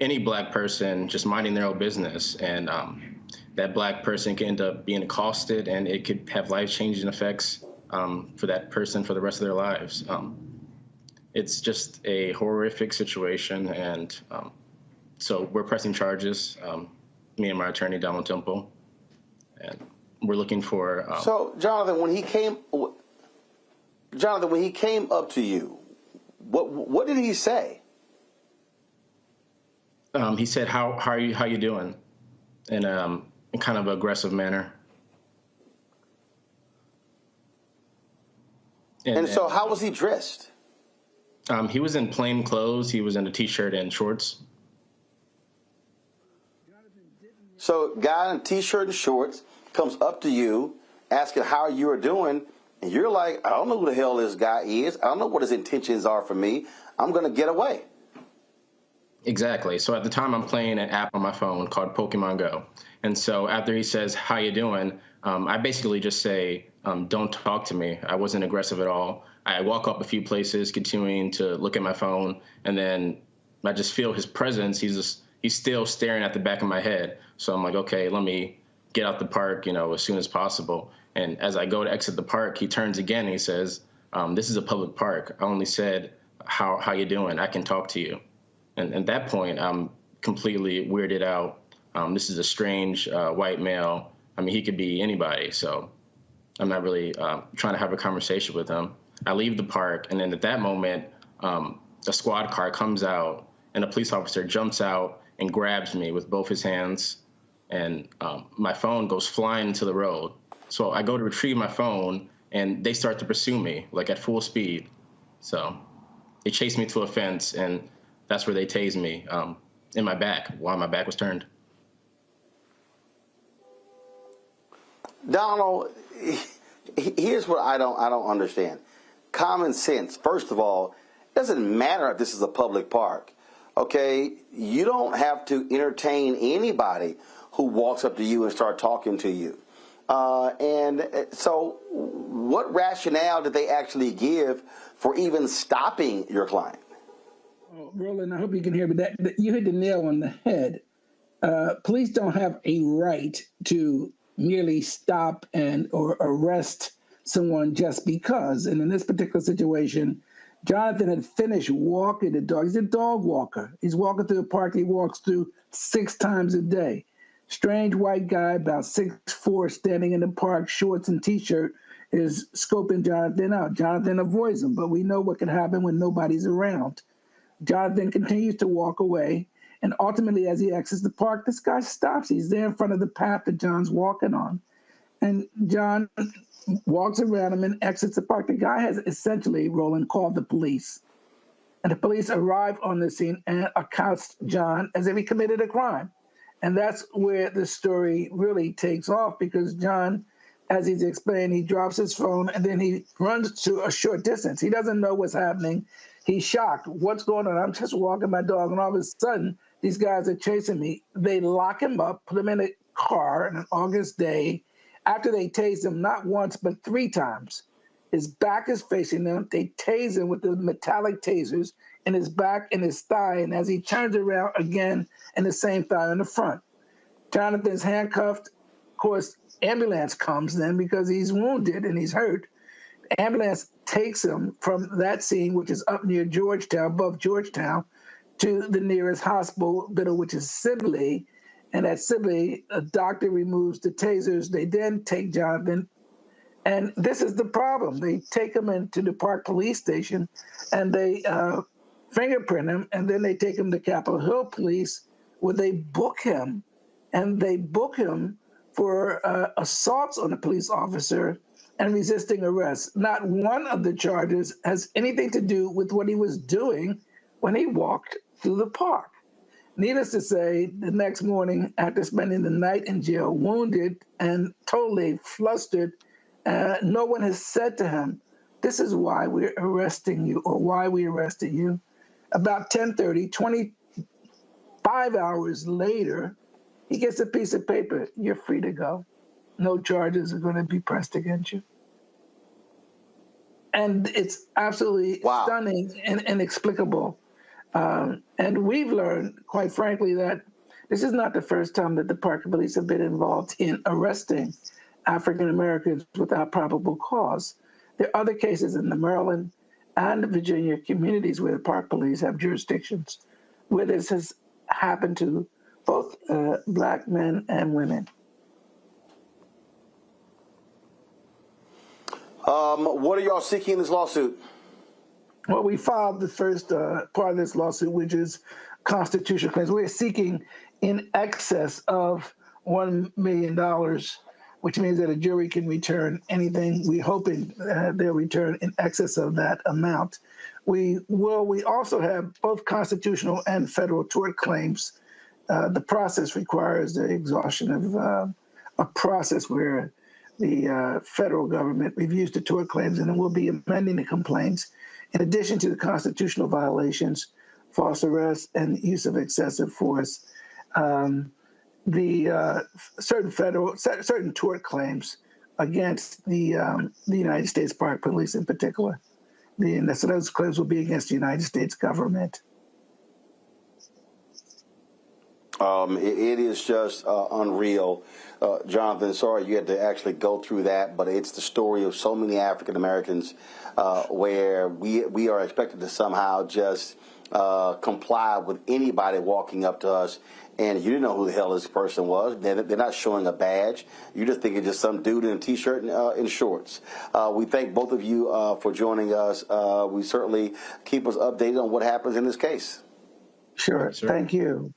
any black person just minding their own business, and that black person can end up being accosted, and it could have life-changing effects for that person for the rest of their lives. It's just a horrific situation, and so we're pressing charges, me and my attorney, Donald Temple, and we're looking for... So, Jonathan, when he came up to you, what did he say? He said, how you doing? In kind of an aggressive manner. And so how was he dressed? He was in plain clothes. He was in a T-shirt and shorts. So guy in a T-shirt and shorts comes up to you asking how you are doing, and you're like, I don't know who the hell this guy is. I don't know what his intentions are for me. I'm going to get away. Exactly. So at the time, I'm playing an app on my phone called Pokemon Go. And so after he says, how you doing, I basically just say, don't talk to me. I wasn't aggressive at all. I walk up a few places, continuing to look at my phone, and then I just feel his presence. He's still staring at the back of my head. So I'm like, okay, let me get out the park, as soon as possible. And as I go to exit the park, he turns again and he says, this is a public park. I only said, how you doing? I can talk to you. And at that point, I'm completely weirded out. This is a strange white male. I mean, he could be anybody. So I'm not really trying to have a conversation with him. I leave the park, and then at that moment, a squad car comes out, and a police officer jumps out and grabs me with both his hands, and my phone goes flying into the road. So I go to retrieve my phone, and they start to pursue me, like at full speed. So they chase me to a fence, and that's where they tased me in my back while my back was turned. Donald, here's what I don't understand. Common sense. First of all, it doesn't matter if this is a public park. Okay, you don't have to entertain anybody who walks up to you and start talking to you. And so, what rationale did they actually give for even stopping your client? Roland, I hope you can hear me. That you hit the nail on the head. Police don't have a right to merely stop or arrest someone just because. And in this particular situation, Jonathan had finished walking the dog. He's a dog walker. He's walking through the park he walks through 6 times a day. Strange white guy, about 6'4", standing in the park, shorts and T-shirt, is scoping Jonathan out. Jonathan avoids him, but we know what can happen when nobody's around. Jonathan continues to walk away, and ultimately, as he exits the park, this guy stops. He's there in front of the path that John's walking on. And John walks around him and exits the park. The guy has essentially, Roland, called the police. And the police arrive on the scene and accost John as if he committed a crime. And that's where the story really takes off, because John, as he's explained, he drops his phone and then he runs to a short distance. He doesn't know what's happening. He's shocked. What's going on? I'm just walking my dog, and all of a sudden, these guys are chasing me. They lock him up, put him in a car on an August day, After they tase him not once, but 3 times, his back is facing them. They tase him with the metallic tasers in his back and his thigh. And as he turns around again, in the same thigh in the front. Jonathan's handcuffed. Of course, ambulance comes then because he's wounded and he's hurt. The ambulance takes him from that scene, which is up near Georgetown, above Georgetown, to the nearest hospital, which is Sibley. And at Sibley, a doctor removes the tasers. They then take Jonathan. And this is the problem. They take him into the Park Police Station and they fingerprint him. And then they take him to Capitol Hill Police where they book him. And they book him for assaults on a police officer and resisting arrest. Not one of the charges has anything to do with what he was doing when he walked through the park. Needless to say, the next morning, after spending the night in jail, wounded and totally flustered, no one has said to him, this is why we're arresting you or why we arrested you. About 10:30, 25 hours later, he gets a piece of paper. You're free to go. No charges are going to be pressed against you. And it's absolutely stunning and inexplicable. And we've learned, quite frankly, that this is not the first time that the Park Police have been involved in arresting African Americans without probable cause. There are other cases in the Maryland and Virginia communities where the Park Police have jurisdictions where this has happened to both Black men and women. What are y'all seeking in this lawsuit? Well, we filed the first part of this lawsuit, which is constitutional claims. We're seeking in excess of $1 million, which means that a jury can return anything. We're hoping they'll return in excess of that amount. We also have both constitutional and federal tort claims. The process requires the exhaustion of a process where the federal government reviews the tort claims and then we'll be amending the complaints. In addition to the constitutional violations, false arrest, and use of excessive force, certain tort claims against the United States Park Police in particular. So those claims will be against the United States government. It is just unreal. Jonathan, sorry you had to actually go through that, but it's the story of so many African Americans where we are expected to somehow just comply with anybody walking up to us, and you didn't know who the hell this person was. They're not showing a badge. You just think it's just some dude in a T-shirt and shorts. We thank both of you for joining us. We certainly keep us updated on what happens in this case. Sure. Thank you.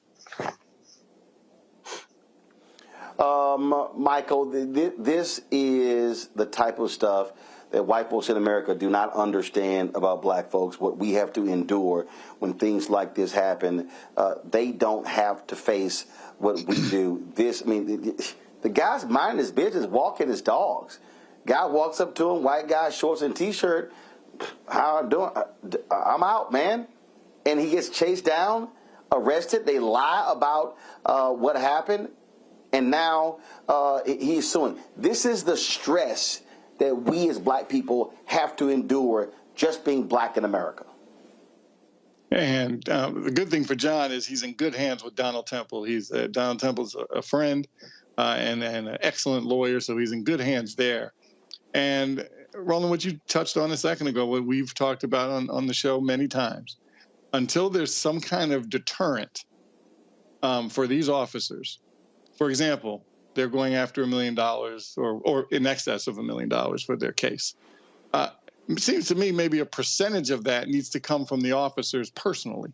Michael, this is the type of stuff that white folks in America do not understand about black folks, what we have to endure when things like this happen. They don't have to face what we do. The guy's minding his business, walking his dogs. Guy walks up to him, white guy, shorts and T-shirt. How I'm doing? I'm out, man. And he gets chased down, arrested. They lie about what happened. And now he's suing. This is the stress that we as black people have to endure just being black in America. And the good thing for John is he's in good hands with Donald Temple. Donald Temple's a friend and an excellent lawyer, so he's in good hands there. And Roland, what you touched on a second ago, what we've talked about on the show many times, until there's some kind of deterrent for these officers. For example, they're going after $1 million or in excess of $1 million for their case. It seems to me maybe a percentage of that needs to come from the officers personally.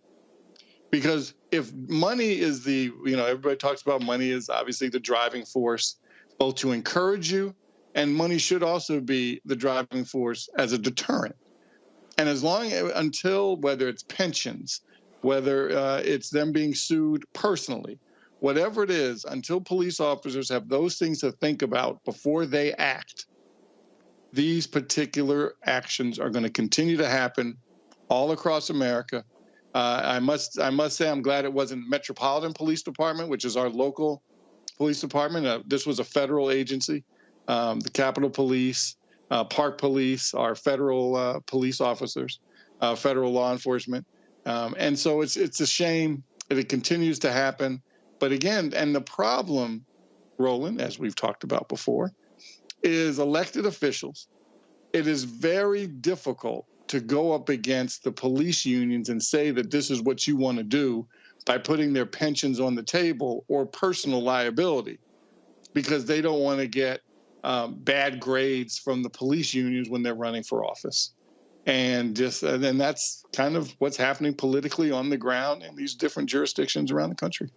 Because if money is everybody talks about money is obviously the driving force, both to encourage you, and money should also be the driving force as a deterrent. And until whether it's pensions, whether it's them being sued personally, whatever it is, until police officers have those things to think about before they act, these particular actions are going to continue to happen all across America. I must say I'm glad it wasn't Metropolitan Police Department, which is our local police department. This was a federal agency. the Capitol Police, Park Police, our federal police officers, federal law enforcement. And so it's a shame that it continues to happen. But again, and the problem, Roland, as we've talked about before, is elected officials. It is very difficult to go up against the police unions and say that this is what you want to do by putting their pensions on the table or personal liability, because they don't want to get bad grades from the police unions when they're running for office. And then that's kind of what's happening politically on the ground in these different jurisdictions around the country.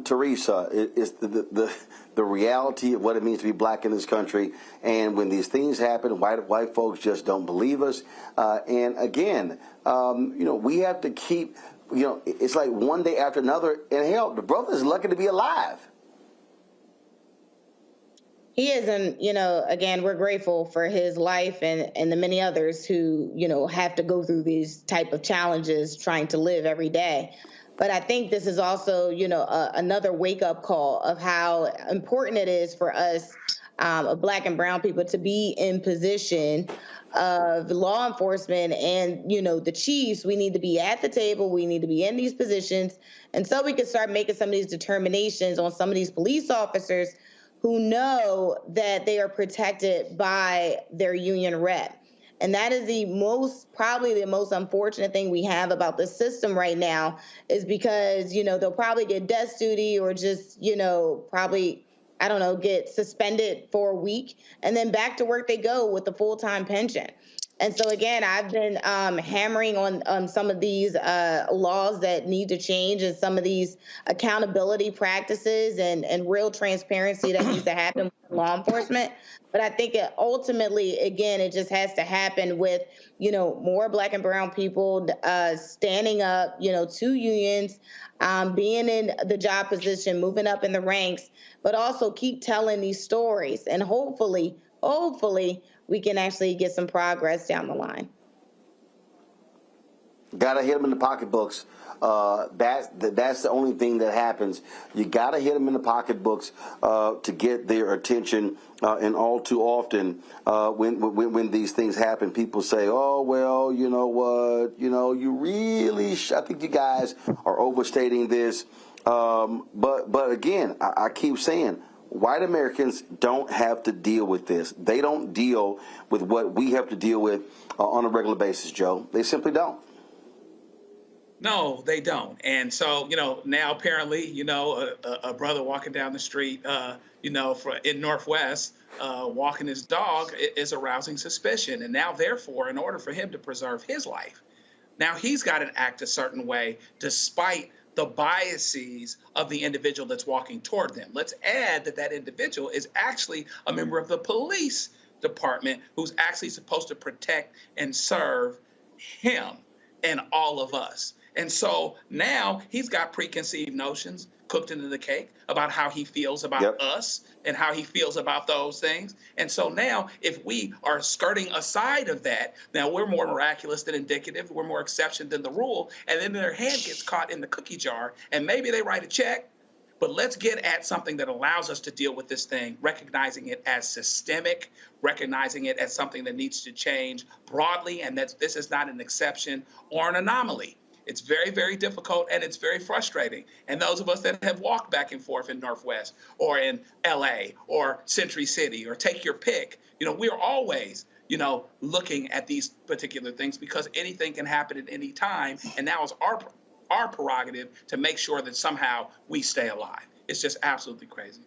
Teresa, is the reality of what it means to be black in this country, and when these things happen, white folks just don't believe us. And again, we have to keep, it's like one day after another. And hell, the brother is lucky to be alive. He is, and again, we're grateful for his life and the many others who have to go through these type of challenges trying to live every day. But I think this is also, another wake-up call of how important it is for us, Black and brown people, to be in position of law enforcement and, the chiefs. We need to be at the table. We need to be in these positions. And so we can start making some of these determinations on some of these police officers who know that they are protected by their union rep. And that is probably the most unfortunate thing we have about the system right now, is because, they'll probably get desk duty or just, probably, get suspended for a week, and then back to work they go with a full-time pension. And so, again, I've been hammering on some of these laws that need to change, and some of these accountability practices and real transparency that needs to happen with law enforcement. But I think ultimately, again, it just has to happen with, more Black and brown people standing up, to unions, being in the job position, moving up in the ranks, but also keep telling these stories. And hopefully, we can actually get some progress down the line. Gotta hit them in the pocketbooks. That's the only thing that happens. You gotta hit them in the pocketbooks to get their attention. And all too often, when these things happen, people say, "Oh well, you know what? You really." I think you guys are overstating this. But again, I keep saying, white Americans don't have to deal with this. They don't deal with what we have to deal with on a regular basis, Joe. They simply don't. No, they don't. And so, now apparently, a brother walking down the street, in Northwest, walking his dog is arousing suspicion. And now, therefore, in order for him to preserve his life, now he's got to act a certain way despite the biases of the individual that's walking toward them. Let's add that individual is actually a member of the police department who's actually supposed to protect and serve him and all of us. And so now he's got preconceived notions cooked into the cake about how he feels about us and how he feels about those things. And so now if we are skirting aside of that, now we're more miraculous than indicative, we're more exception than the rule, and then their hand gets caught in the cookie jar, and maybe they write a check. But let's get at something that allows us to deal with this thing, recognizing it as systemic, recognizing it as something that needs to change broadly, and that this is not an exception or an anomaly. It's very, very difficult, and it's very frustrating. And those of us that have walked back and forth in Northwest or in LA or Century City or take your pick, we're always, looking at these particular things because anything can happen at any time. And now it's our prerogative to make sure that somehow we stay alive. It's just absolutely crazy.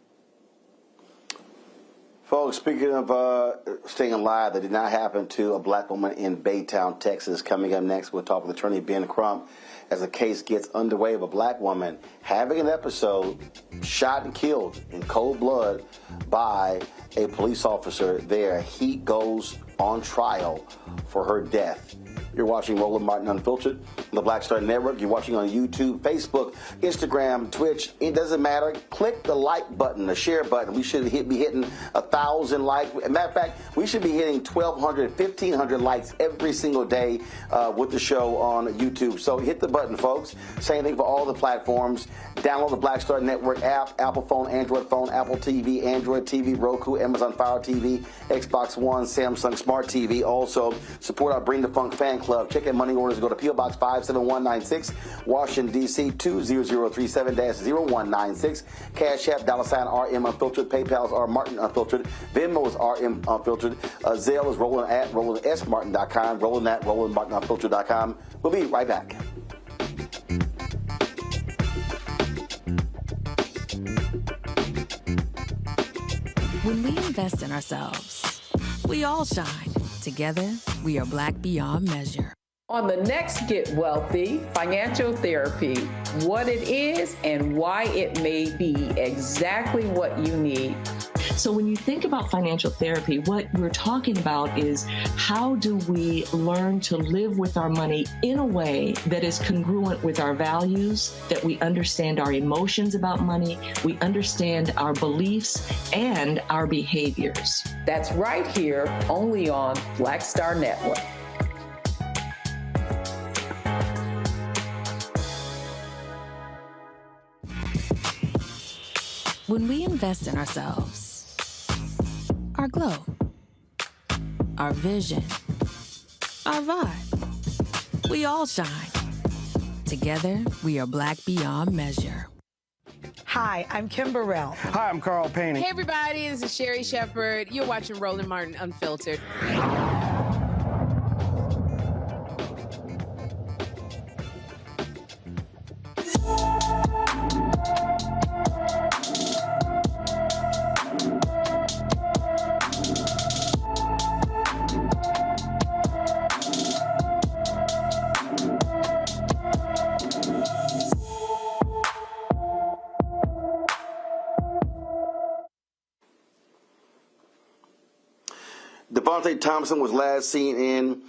Folks, speaking of staying alive, that did not happen to a black woman in Baytown, Texas. Coming up next, we'll talk with attorney Ben Crump as a case gets underway of a black woman having an episode shot and killed in cold blood by a police officer there. He goes on trial for her death. You're watching Roland Martin Unfiltered on the Black Star Network. You're watching on YouTube, Facebook, Instagram, Twitch. It doesn't matter. Click the like button, the share button. We should be hitting 1,000 likes. As a matter of fact, we should be hitting 1,200, 1,500 likes every single day with the show on YouTube. So hit the button, folks. Same thing for all the platforms. Download the Black Star Network app, Apple phone, Android phone, Apple TV, Android TV, Roku, Amazon Fire TV, Xbox One, Samsung Smart TV. Also, support our Bring the Funk fan club. Check in money orders. Go to P.O. Box 57196, Washington, D.C. 20037-0196. Cash App, $RM Unfiltered. PayPal is R Martin Unfiltered. Venmo is RM Unfiltered. Zelle is Roland at RolandSMartin.com. Roland at RolandMartinUnfiltered.com. We'll be right back. When we invest in ourselves, we all shine. Together, we are Black beyond measure. On the next Get Wealthy, financial therapy, what it is and why it may be exactly what you need. So when you think about financial therapy, what we're talking about is how do we learn to live with our money in a way that is congruent with our values, that we understand our emotions about money, we understand our beliefs and our behaviors. That's right here, only on Black Star Network. When we invest in ourselves, our glow, our vision, our vibe, we all shine. Together, we are Black beyond measure. Hi, I'm Kim Burrell. Hi, I'm Carl Payne. Hey, everybody, this is Sherry Shepherd. You're watching Roland Martin Unfiltered. Devontae Thompson was last seen in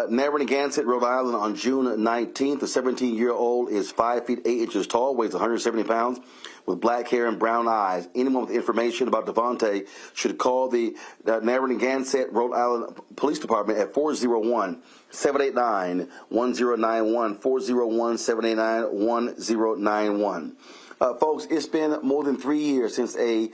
Narragansett, Rhode Island on June 19th. The 17-year-old is 5 feet 8 inches tall, weighs 170 pounds, with black hair and brown eyes. Anyone with information about Devontae should call the Narragansett, Rhode Island Police Department at 401-789-1091, 401-789-1091. Folks, it's been more than 3 years since a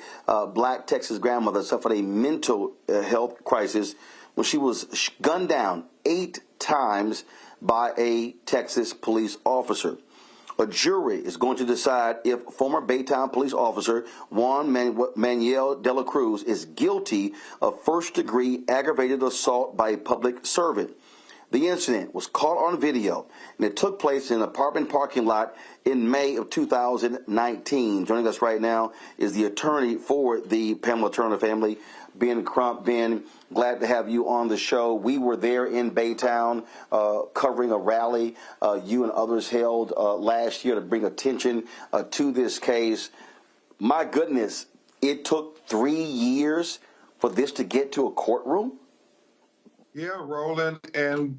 black Texas grandmother suffered a mental health crisis when she was gunned down 8 times by a Texas police officer. A jury is going to decide if former Baytown police officer Juan Manuel de la Cruz is guilty of first-degree aggravated assault by a public servant. The incident was caught on video, and it took place in an apartment parking lot in May of 2019. Joining us right now is the attorney for the Pamela Turner family, Ben Crump. Ben, glad to have you on the show. We were there in Baytown covering a rally you and others held last year to bring attention to this case. My goodness, it took 3 years for this to get to a courtroom? Yeah, Roland, and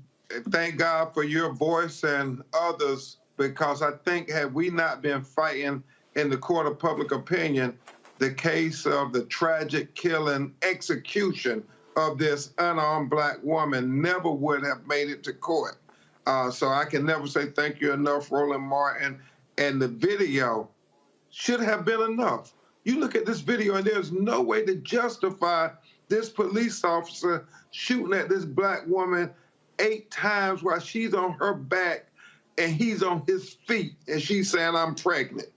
thank God for your voice and others, because I think had we not been fighting in the court of public opinion, the case of the tragic killing, execution of this unarmed black woman never would have made it to court. So I can never say thank you enough, Roland Martin. And the video should have been enough. You look at this video and there's no way to justify this police officer shooting at this black woman 8 times while she's on her back and he's on his feet and she's saying, "I'm pregnant."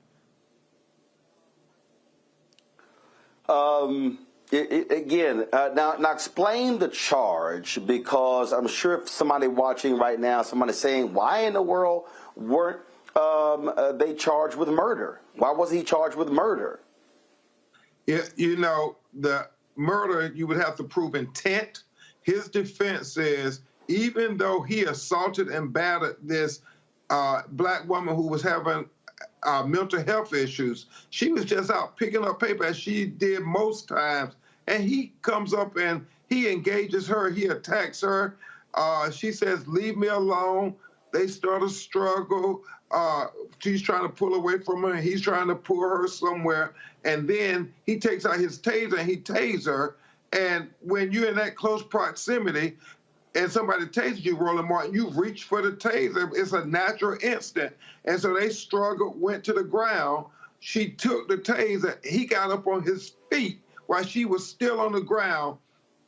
Again, now explain the charge, because I'm sure if somebody watching right now, somebody saying, why in the world weren't they charged with murder? Why wasn't he charged with murder? You know, the murder, you would have to prove intent. His defense is, even though he assaulted and battered this black woman who was having mental health issues, she was just out picking up paper as she did most times. And he comes up and he engages her, he attacks her. She says, leave me alone. They start a struggle. She's trying to pull away from her. He's trying to pull her somewhere. And then he takes out his taser and he tases her. And when you're in that close proximity and somebody tases you, Roland Martin, you reach for the taser. It's a natural instinct. And so they struggled, went to the ground. She took the taser. He got up on his feet while she was still on the ground.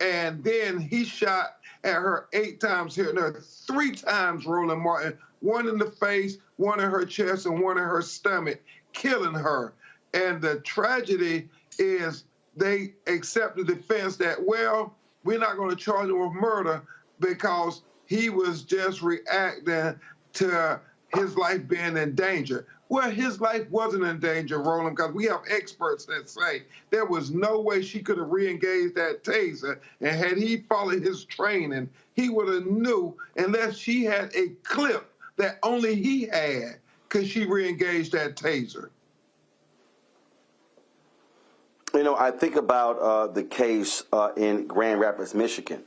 And then he shot at her 8 times, hitting her 3 times, Roland Martin, 1 in the face, 1 in her chest, and 1 in her stomach, killing her. And the tragedy is they accept the defense that, well, we're not going to charge him with murder because he was just reacting to his life being in danger. Well, his life wasn't in danger, Roland, because we have experts that say there was no way she could have re-engaged that taser. And had he followed his training, he would have knew, unless she had a clip that only he had, could she re-engage that taser. You know, I think about the case in Grand Rapids, Michigan,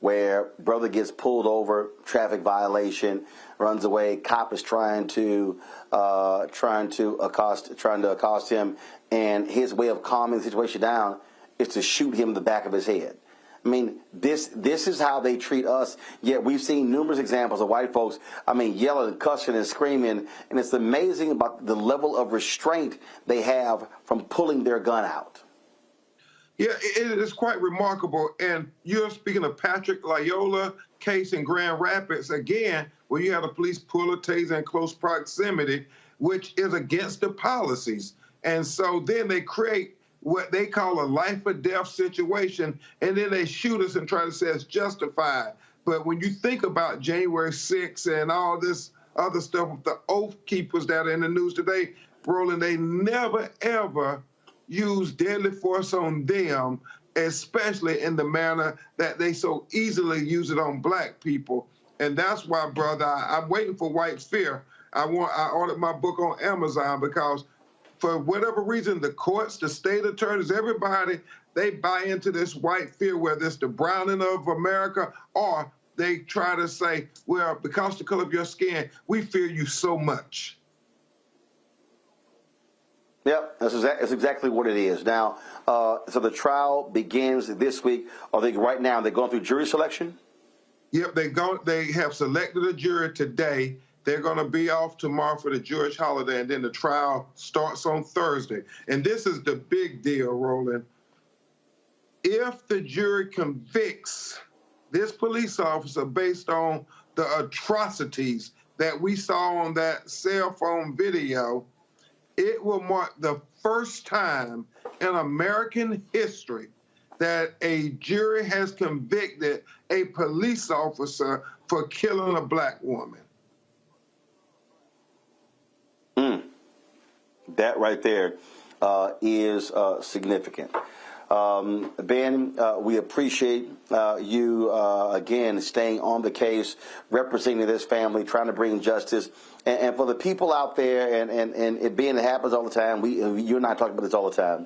where brother gets pulled over, traffic violation, runs away. Cop is trying to accost him, and his way of calming the situation down is to shoot him in the back of his head. I mean, this is how they treat us. Yet we've seen numerous examples of white folks, yelling and cussing and screaming, and it's amazing about the level of restraint they have from pulling their gun out. Yeah, it is quite remarkable. And you're speaking of Patrick Loyola case in Grand Rapids, again, where you have the police pull a taser in close proximity, which is against the policies. And so then they create what they call a life or death situation, and then they shoot us and try to say it's justified. But when you think about January 6th and all this other stuff with the Oath Keepers that are in the news today, Roland, they never, ever use deadly force on them, especially in the manner that they so easily use it on black people. And that's why, brother, I'm waiting for White Fear. I ordered my book on Amazon because for whatever reason, the courts, the state attorneys, everybody, they buy into this white fear, whether it's the browning of America or they try to say, well, because the color of your skin, we fear you so much. Yep, that's exactly what it is. Now, so the trial begins this week. Are they right now? They're going through jury selection? Yep, they have selected a jury today. They're going to be off tomorrow for the Jewish holiday, and then the trial starts on Thursday. And this is the big deal, Roland. If the jury convicts this police officer based on the atrocities that we saw on that cell phone video, it will mark the first time in American history that a jury has convicted a police officer for killing a black woman. That right there is significant. Ben, we appreciate you, again, staying on the case, representing this family, trying to bring justice. And for the people out there, and it being it happens all the time, you and I talk about this all the time.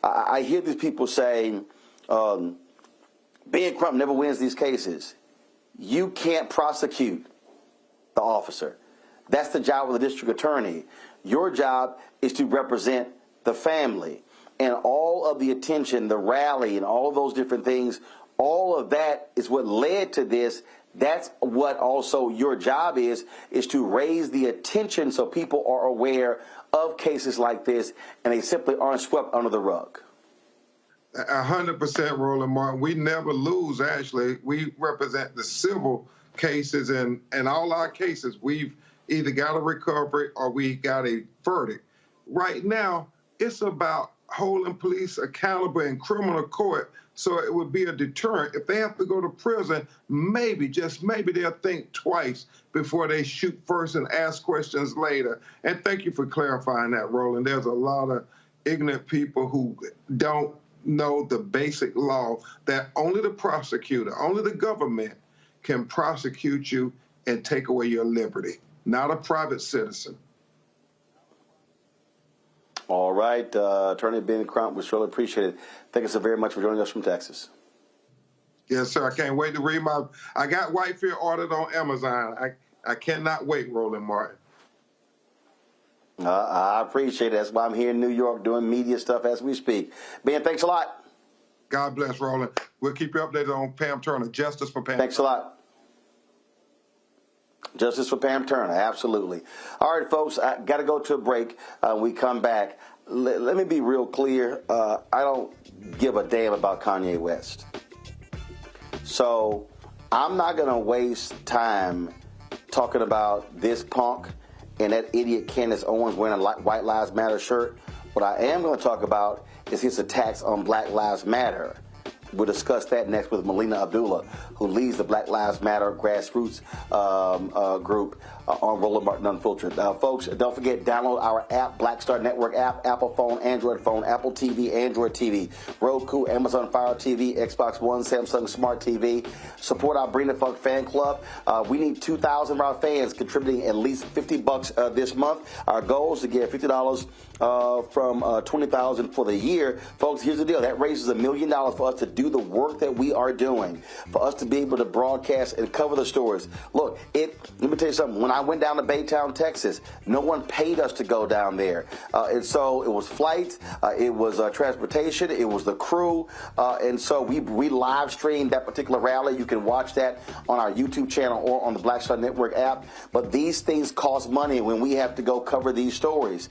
I hear these people say, Ben Crump never wins these cases. You can't prosecute the officer. That's the job of the district attorney. Your job is to represent the family. And all of the attention, the rally, and all of those different things, all of that is what led to this. That's what also your job is to raise the attention so people are aware of cases like this and they simply aren't swept under the rug. 100%, Roland Martin. We never lose, actually. We represent the civil cases, and in all our cases, we've either got a recovery or we got a verdict. Right now, it's about holding police accountable in criminal court so it would be a deterrent. If they have to go to prison, maybe, just maybe, they'll think twice before they shoot first and ask questions later. And thank you for clarifying that, Roland. There's a lot of ignorant people who don't know the basic law that only the prosecutor, only the government can prosecute you and take away your liberty, not a private citizen. All right. Attorney Ben Crump, we surely appreciate it. Thank you so very much for joining us from Texas. Yes, sir. I can't wait to read I got White Fear ordered on Amazon. I cannot wait, Roland Martin. I appreciate it. That's why I'm here in New York doing media stuff as we speak. Ben, thanks a lot. God bless, Roland. We'll keep you updated on Pam Turner. Justice for Pam. Thanks a lot. Justice for Pam Turner, absolutely. All right, folks, I got to go to a break. We come back. Let me be real clear. I don't give a damn about Kanye West. So I'm not going to waste time talking about this punk and that idiot Candace Owens wearing a White Lives Matter shirt. What I am going to talk about is his attacks on Black Lives Matter. We'll discuss that next with Melina Abdullah, who leads the Black Lives Matter grassroots group on Roland Martin Unfiltered. Folks, don't forget, download our app, Black Star Network app, Apple phone, Android phone, Apple TV, Android TV, Roku, Amazon Fire TV, Xbox One, Samsung Smart TV. Support our Bring the Funk fan club. We need 2,000 of our fans contributing at least $50 this month. Our goal is to get $50 from $20,000 for the year. Folks, here's the deal. That raises $1 million for us to do the work that we are doing, for us to be able to broadcast and cover the stories. Look, let me tell you something. When I went down to Baytown, Texas, no one paid us to go down there. And so it was flights, it was transportation, it was the crew. And so we live streamed that particular rally. You can watch that on our YouTube channel or on the Black Star Network app. But these things cost money when we have to go cover these stories.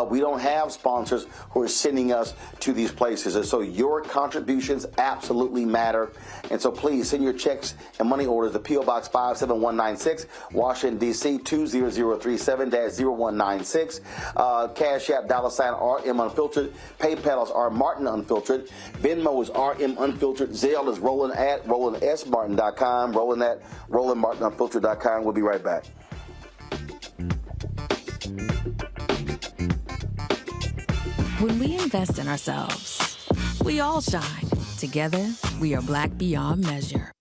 We don't have sponsors who are sending us to these places. And so your contributions absolutely matter. And so please send your checks and money orders to P.O. Box 57196, Washington, D.C. 20037-0196. Cash App, $RM Unfiltered. PayPal is R Martin Unfiltered. Venmo is RM Unfiltered. Zelle is Roland at RolandSMartin.com. Roland at RolandMartinUnfiltered.com. We'll be right back. When we invest in ourselves, we all shine. Together, we are Black beyond measure.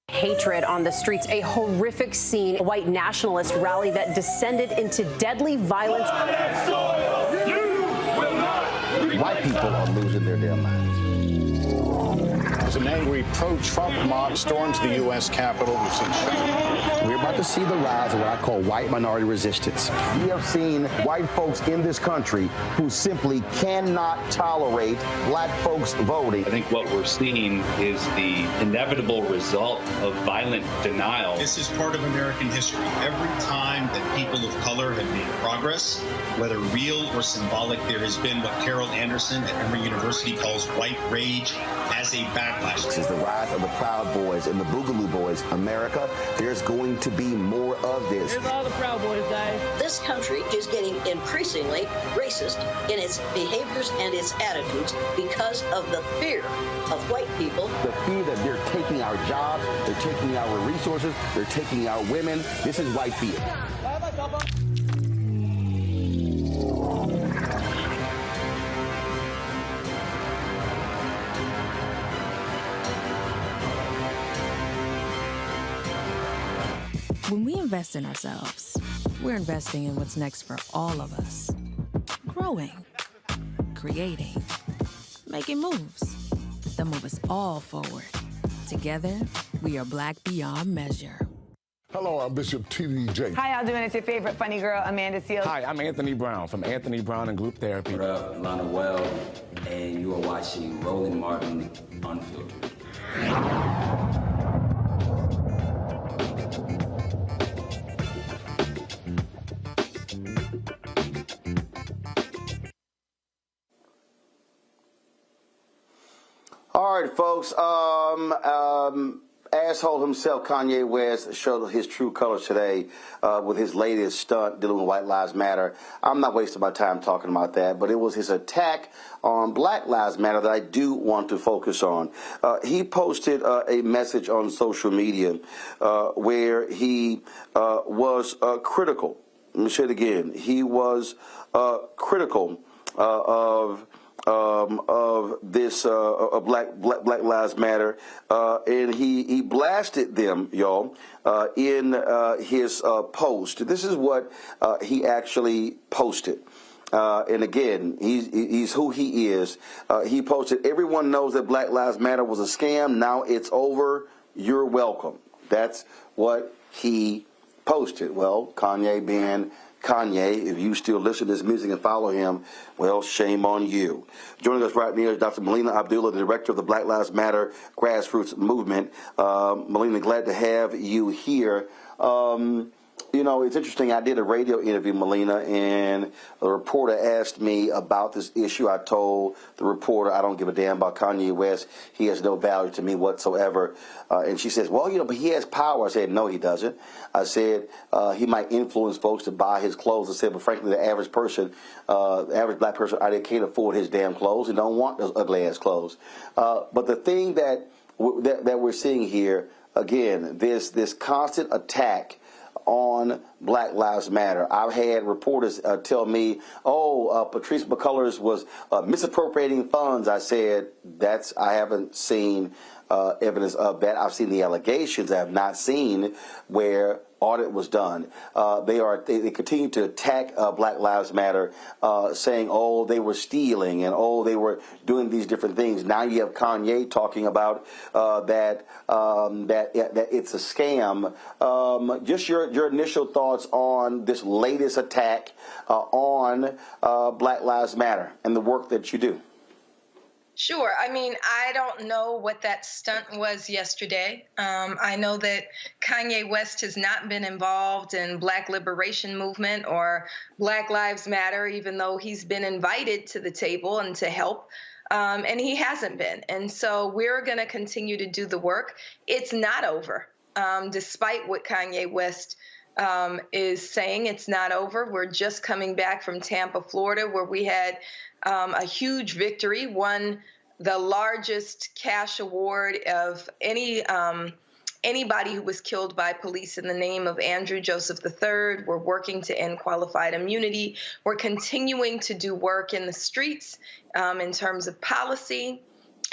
Hatred on the streets, a horrific scene, a white nationalist rally that descended into deadly violence. White people are losing their damn minds. As an angry pro-Trump mob storms the U.S. Capitol, we've seen shooting. We're about to see the rise of what I call white minority resistance. We have seen white folks in this country who simply cannot tolerate black folks voting. I think what we're seeing is the inevitable result of violent denial. This is part of American history. Every time that people of color have made progress, whether real or symbolic, there has been what Carol Anderson at Emory University calls white rage as a backlash. This is the rise of the Proud Boys and the Boogaloo Boys. America, there's going to be more of this. Here's all the Proud Boys, guys. This country is getting increasingly racist in its behaviors and its attitudes because of the fear of white people. The fear that they're taking our jobs, they're taking our resources, they're taking our women. This is white fear. When we invest in ourselves, we're investing in what's next for all of us. Growing, creating, making moves that move us all forward. Together, we are Black beyond measure. Hello, I'm Bishop T.D. Jakes. How y'all doing? It's your favorite funny girl, Amanda Seals. Hi, I'm Anthony Brown from Anthony Brown and Group Therapy. What up, Lana Well, and you are watching Roland Martin Unfiltered. All right, folks. Asshole himself, Kanye West, showed his true colors today with his latest stunt dealing with White Lives Matter. I'm not wasting my time talking about that, but it was his attack on Black Lives Matter that I do want to focus on. He posted a message on social media where he was critical. Let me say it again. He was critical of this Black Lives Matter, and he blasted them, y'all, in his post. This is what he actually posted. And again, he's who he is. He posted, "Everyone knows that Black Lives Matter was a scam. Now it's over. You're welcome." That's what he posted. Well, Kanye being Kanye, if you still listen to his music and follow him, well, shame on you. Joining us right now is Dr. Melina Abdullah, the director of the Black Lives Matter grassroots movement. Melina, glad to have you here. You know, it's interesting. I did a radio interview, Melina, and a reporter asked me about this issue. I told the reporter I don't give a damn about Kanye West. He has no value to me whatsoever. And she says, well, you know, but he has power. I said, no, he doesn't. I said, he might influence folks to buy his clothes. I said, but frankly, the average person, the average black person, I can't afford his damn clothes and don't want those ugly-ass clothes. But the thing that we're seeing here, again, this constant attack on Black Lives Matter. I've had reporters tell me, Patrice McCullers was misappropriating funds. I said, I haven't seen evidence of that. I've seen the allegations. I have not seen where audit was done. They continue to attack Black Lives Matter, saying, they were stealing and they were doing these different things. Now you have Kanye talking about that it's a scam. Just your initial thoughts on this latest attack on Black Lives Matter and the work that you do. Sure. I mean, I don't know what that stunt was yesterday. I know that Kanye West has not been involved in Black Liberation Movement or Black Lives Matter, even though he's been invited to the table and to help. And he hasn't been. And so we're going to continue to do the work. It's not over. Despite what Kanye West is saying, it's not over. We're just coming back from Tampa, Florida, where we had a huge victory, won the largest cash award of anybody who was killed by police in the name of Andrew Joseph III. We're working to end qualified immunity. We're continuing to do work in the streets in terms of policy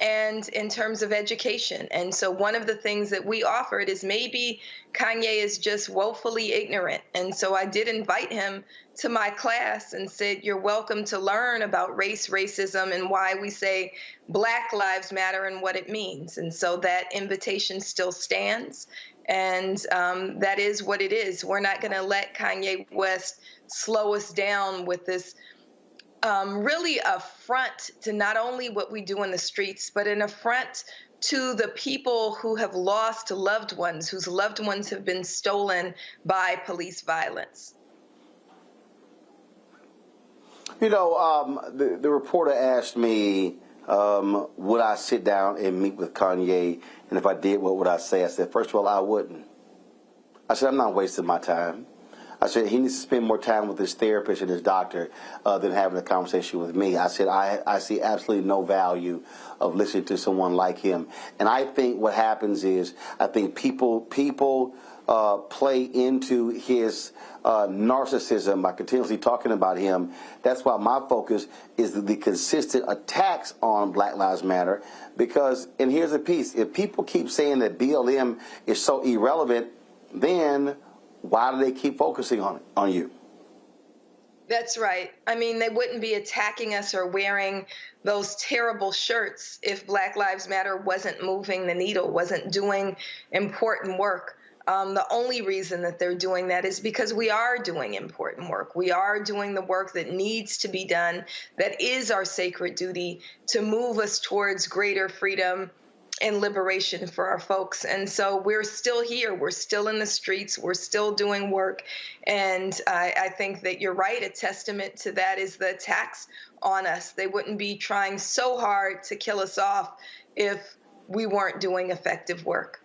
and in terms of education. And so one of the things that we offered is maybe Kanye is just woefully ignorant. And so I did invite him to my class and said, you're welcome to learn about race, racism, and why we say Black Lives Matter and what it means. And so that invitation still stands. And that is what it is. We're not going to let Kanye West slow us down with this really affront to not only what we do in the streets, but an affront to the people who have lost loved ones, whose loved ones have been stolen by police violence. You know, the reporter asked me, would I sit down and meet with Kanye? And if I did, what would I say? I said, first of all, I wouldn't. I said, I'm not wasting my time. I said, he needs to spend more time with his therapist and his doctor than having a conversation with me. I said, I see absolutely no value of listening to someone like him. And I think what happens is, I think people play into his narcissism by continuously talking about him. That's why my focus is the consistent attacks on Black Lives Matter. Because, and here's the piece, if people keep saying that BLM is so irrelevant, then why do they keep focusing on you? That's right. I mean, they wouldn't be attacking us or wearing those terrible shirts if Black Lives Matter wasn't moving the needle, wasn't doing important work. The only reason that they're doing that is because we are doing important work. We are doing the work that needs to be done, that is our sacred duty to move us towards greater freedom and liberation for our folks. And so we're still here. We're still in the streets. We're still doing work. And I think that you're right. A testament to that is the attacks on us. They wouldn't be trying so hard to kill us off if we weren't doing effective work.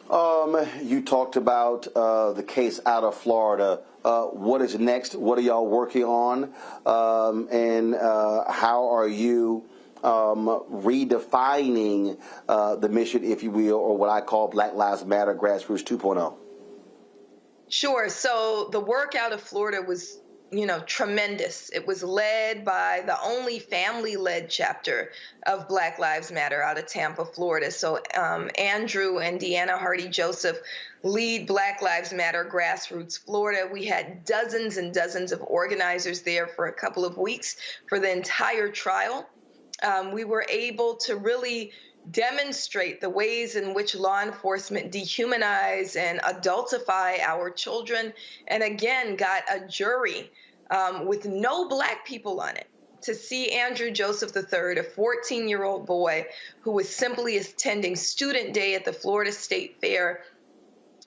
You talked about the case out of Florida. What is next? What are y'all working on? And how are you redefining the mission, if you will, or what I call Black Lives Matter Grassroots 2.0? Sure. So the work out of Florida was tremendous. It was led by the only family-led chapter of Black Lives Matter out of Tampa, Florida. So Andrew and Deanna Hardy-Joseph lead Black Lives Matter Grassroots Florida. We had dozens and dozens of organizers there for a couple of weeks for the entire trial. We were able to really demonstrate the ways in which law enforcement dehumanize and adultify our children, and again got a jury with no Black people on it to see Andrew Joseph III, a 14-year-old boy who was simply attending student day at the Florida State Fair,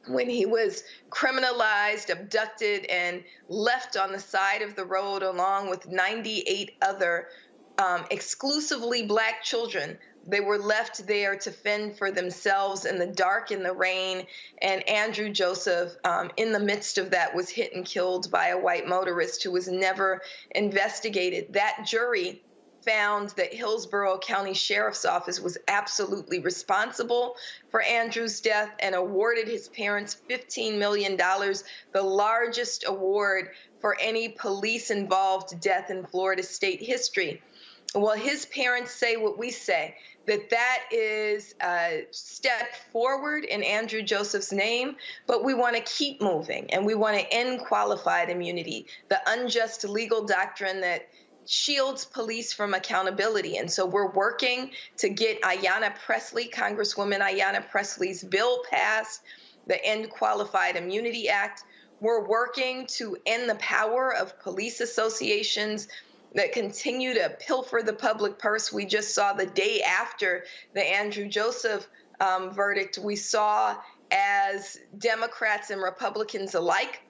when he was criminalized, abducted, and left on the side of the road along with 98 other exclusively Black children. They were left there to fend for themselves in the dark, in the rain, and Andrew Joseph, in the midst of that, was hit and killed by a white motorist who was never investigated. That jury found that Hillsborough County Sheriff's Office was absolutely responsible for Andrew's death and awarded his parents $15 million, the largest award for any police-involved death in Florida state history. Well, his parents say what we say, that is a step forward in Andrew Joseph's name, but we want to keep moving, and we want to end qualified immunity, the unjust legal doctrine that shields police from accountability. And so we're working to get Congresswoman Ayanna Pressley's bill passed, the End Qualified Immunity Act. We're working to end the power of police associations that continue to pilfer the public purse. We just saw the day after the Andrew Joseph verdict, we saw as Democrats and Republicans alike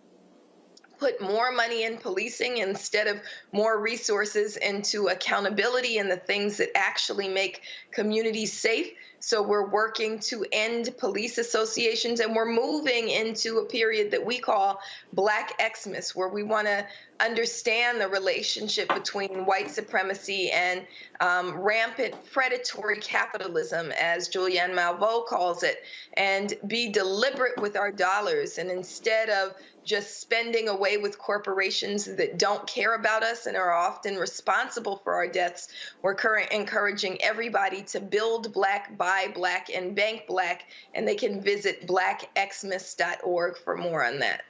put more money in policing instead of more resources into accountability and the things that actually make communities safe. So we're working to end police associations, and we're moving into a period that we call Black Xmas, where we want to understand the relationship between white supremacy and rampant predatory capitalism, as Julianne Malveaux calls it, and be deliberate with our dollars. And instead of just spending away with corporations that don't care about us and are often responsible for our deaths, we're encouraging everybody to build Black, buy Black, and bank Black, and they can visit blackxmas.org for more on that.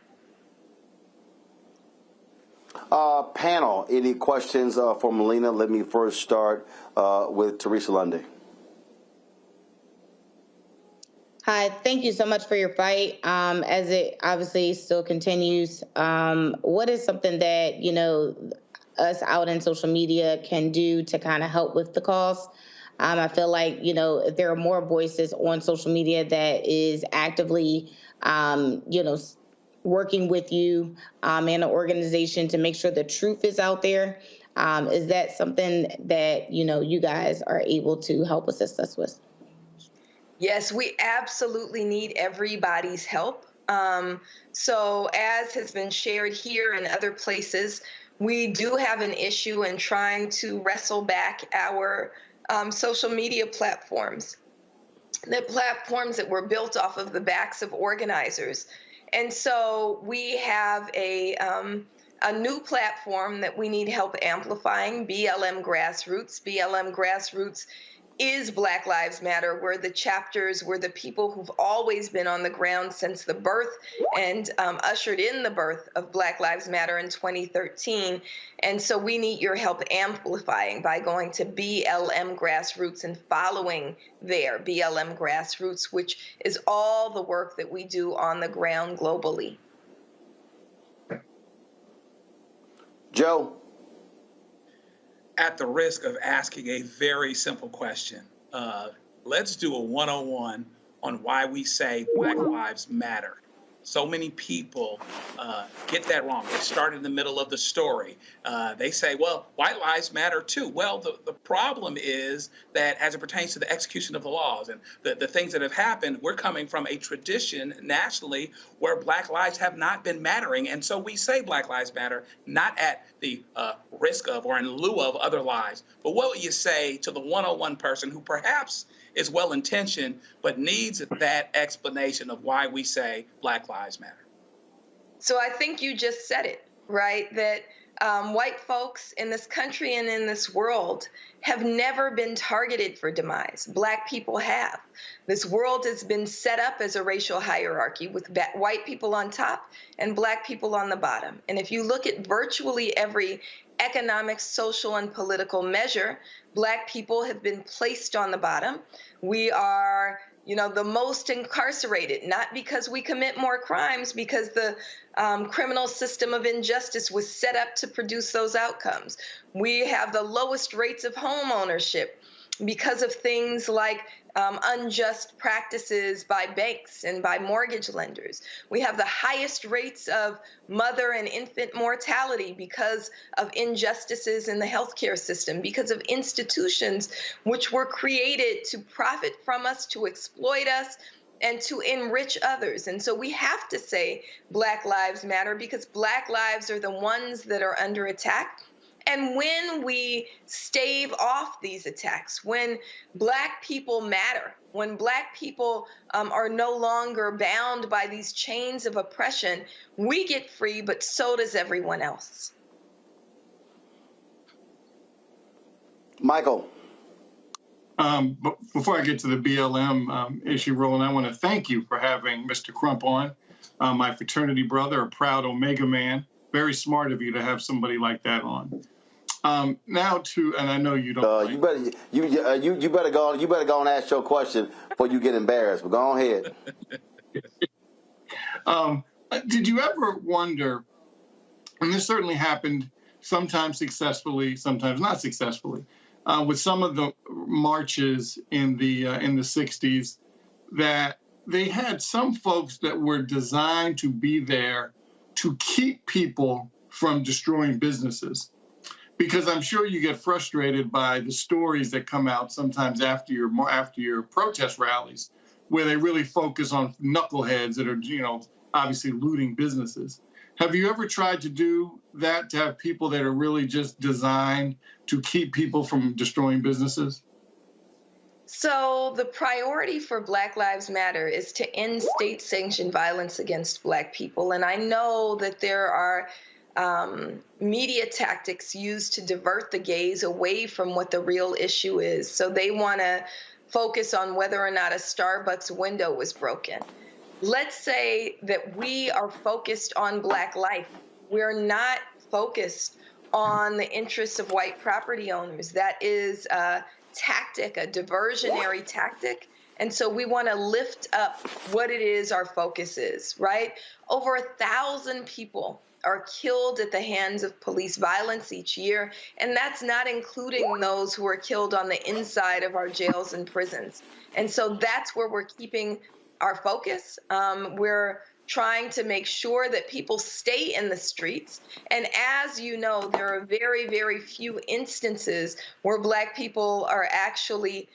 Panel, any questions for Melina? Let me first start with Teresa Lundy. Hi, thank you so much for your fight. As it obviously still continues, what is something that, us out in social media can do to kind of help with the cause? I feel like, if there are more voices on social media that is actively, working with you and an organization to make sure the truth is out there, is that something that, you guys are able to help assist us with? Yes, we absolutely need everybody's help. So as has been shared here and other places, we do have an issue in trying to wrestle back our social media platforms, the platforms that were built off of the backs of organizers. And so we have a new platform that we need help amplifying, BLM Grassroots. BLM Grassroots is Black Lives Matter, where the chapters were the people who've always been on the ground since the birth and ushered in the birth of Black Lives Matter in 2013. And so we need your help amplifying by going to BLM Grassroots and following their BLM Grassroots, which is all the work that we do on the ground globally. Joe? At the risk of asking a very simple question, let's do a 101 on why we say Black Lives Matter. So many people get that wrong. They start in the middle of the story. They say, well, white lives matter too. Well, the problem is that as it pertains to the execution of the laws and the things that have happened, we're coming from a tradition nationally where Black lives have not been mattering. And so we say Black Lives Matter, not at the risk of or in lieu of other lives. But what would you say to the 101 person who perhaps is well-intentioned, but needs that explanation of why we say Black Lives Matter? So I think you just said it. right? That white folks in this country and in this world have never been targeted for demise. Black people have. This world has been set up as a racial hierarchy with white people on top and Black people on the bottom. And if you look at virtually every economic, social, and political measure, Black people have been placed on the bottom. We are, the most incarcerated, not because we commit more crimes, because the criminal system of injustice was set up to produce those outcomes. We have the lowest rates of home ownership because of things like unjust practices by banks and by mortgage lenders. We have the highest rates of mother and infant mortality because of injustices in the healthcare system, because of institutions which were created to profit from us, to exploit us, and to enrich others. And so we have to say Black Lives Matter because Black lives are the ones that are under attack. And when we stave off these attacks, when Black people matter, when Black people are no longer bound by these chains of oppression, we get free, but so does everyone else. Michael. But before I get to the BLM issue, Roland, I want to thank you for having Mr. Crump on, my fraternity brother, a proud Omega man. Very smart of you to have somebody like that on. Now and I know you don't. You better go and ask your question before you get embarrassed. But go on ahead. Did you ever wonder? And this certainly happened, sometimes successfully, sometimes not successfully, with some of the marches in the '60s, that they had some folks that were designed to be there to keep people from destroying businesses. Because I'm sure you get frustrated by the stories that come out sometimes after your protest rallies, where they really focus on knuckleheads that are, obviously looting businesses. Have you ever tried to do that, to have people that are really just designed to keep people from destroying businesses? So the priority for Black Lives Matter is to end state-sanctioned violence against Black people. And I know that there are media tactics used to divert the gaze away from what the real issue is. So they want to focus on whether or not a Starbucks window was broken. Let's say that we are focused on Black life. We're not focused on the interests of white property owners. That is a tactic, a diversionary tactic. And so we want to lift up what it is our focus is, right? Over 1,000 people are killed at the hands of police violence each year, and that's not including those who are killed on the inside of our jails and prisons. And so that's where we're keeping our focus. We're trying to make sure that people stay in the streets. And as you know, there are very, very few instances where Black people are actually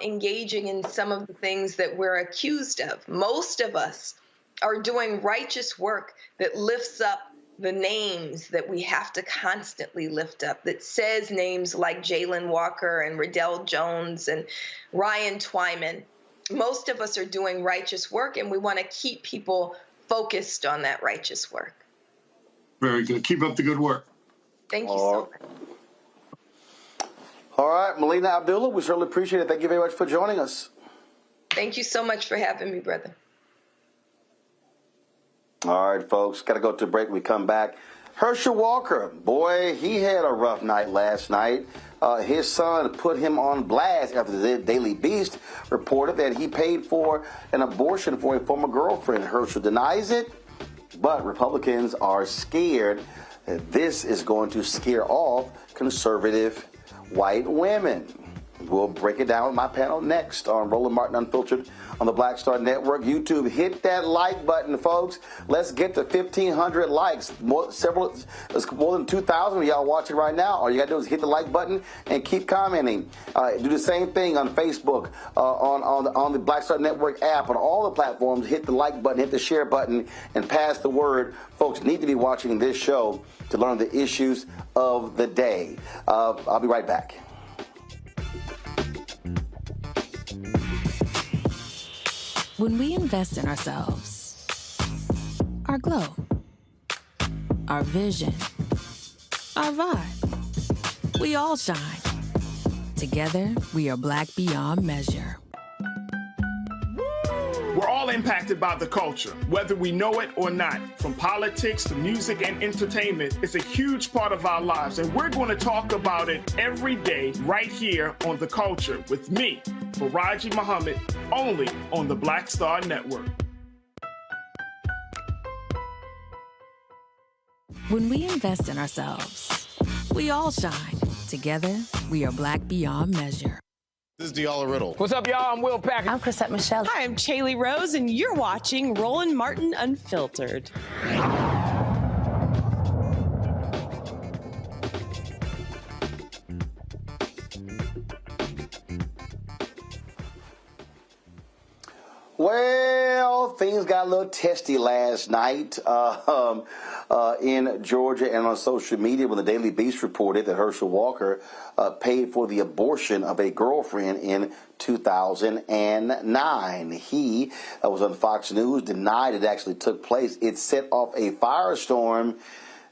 engaging in some of the things that we're accused of. Most of us are doing righteous work that lifts up the names that we have to constantly lift up, that says names like Jalen Walker and Riddell Jones and Ryan Twyman. Most of us are doing righteous work, and we want to keep people focused on that righteous work. Very good. Keep up the good work. Thank you so much. All right, Melina Abdullah, we certainly appreciate it. Thank you very much for joining us. Thank you so much for having me, brother. All right, folks, got to go to a break. We come back. Herschel Walker, boy, he had a rough night last night. His son put him on blast after the Daily Beast reported that he paid for an abortion for a former girlfriend. Herschel denies it, but Republicans are scared that this is going to scare off conservative white women. We'll break it down with my panel next on Roland Martin Unfiltered on the Black Star Network. YouTube, hit that like button, folks. Let's get to 1,500 likes. More than 2,000 of y'all watching right now. All you got to do is hit the like button and keep commenting. Do the same thing on Facebook, on the Black Star Network app, on all the platforms. Hit the like button, hit the share button, and pass the word. Folks need to be watching this show to learn the issues of the day. I'll be right back. When we invest in ourselves, our glow, our vision, our vibe. We all shine. Together, we are Black beyond measure. We're all impacted by the culture, whether we know it or not. From politics to music and entertainment, it's a huge part of our lives, and we're going to talk about it every day right here on The Culture with me, Faraji Muhammad, only on the Black Star Network. When we invest in ourselves, we all shine. Together, we are Black beyond measure. This is Diala Riddle. What's up, y'all? I'm Will Packer. I'm Chrisette Michelle. Hi, I'm Chaley Rose, and you're watching Roland Martin Unfiltered. Well, things got a little testy last night in Georgia and on social media when the Daily Beast reported that Herschel Walker paid for the abortion of a girlfriend in 2009. He was on Fox News, denied it actually took place. It set off a firestorm.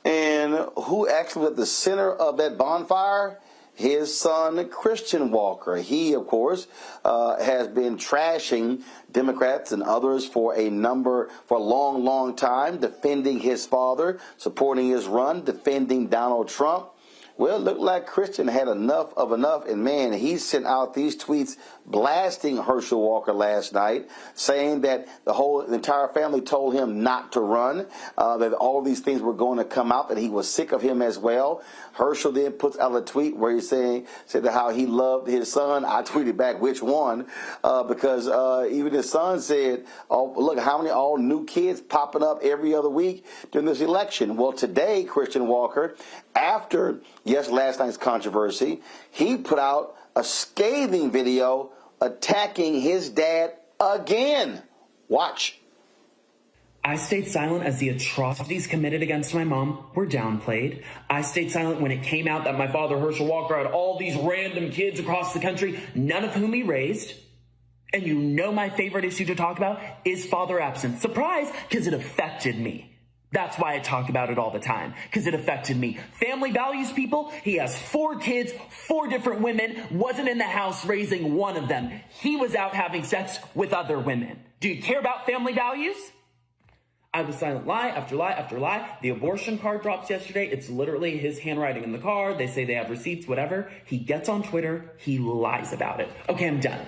And who actually was at the center of that bonfire? His son, Christian Walker. He, of course, has been trashing Democrats and others for a long, long time, defending his father, supporting his run, defending Donald Trump. Well, it looked like Christian had enough of enough, and man, he sent out these tweets blasting Herschel Walker last night, saying that the entire family told him not to run, that all these things were going to come out, that he was sick of him as well. Herschel then puts out a tweet where he said that how he loved his son. I tweeted back which one, because even his son said, "Oh, look, how many all new kids popping up every other week during this election." Well, today, Christian Walker, after last night's controversy, he put out a scathing video attacking his dad again. Watch. I stayed silent as the atrocities committed against my mom were downplayed. I stayed silent when it came out that my father, Herschel Walker, had all these random kids across the country, none of whom he raised. And you know my favorite issue to talk about is father absence. Surprise, because it affected me. That's why I talk about it all the time, because it affected me. Family values, people. He has 4 kids, 4 different women, wasn't in the house raising one of them. He was out having sex with other women. Do you care about family values? I was silent, lie after lie after lie. The abortion card drops yesterday. It's literally his handwriting in the card. They say they have receipts, whatever. He gets on Twitter. He lies about it. Okay, I'm done.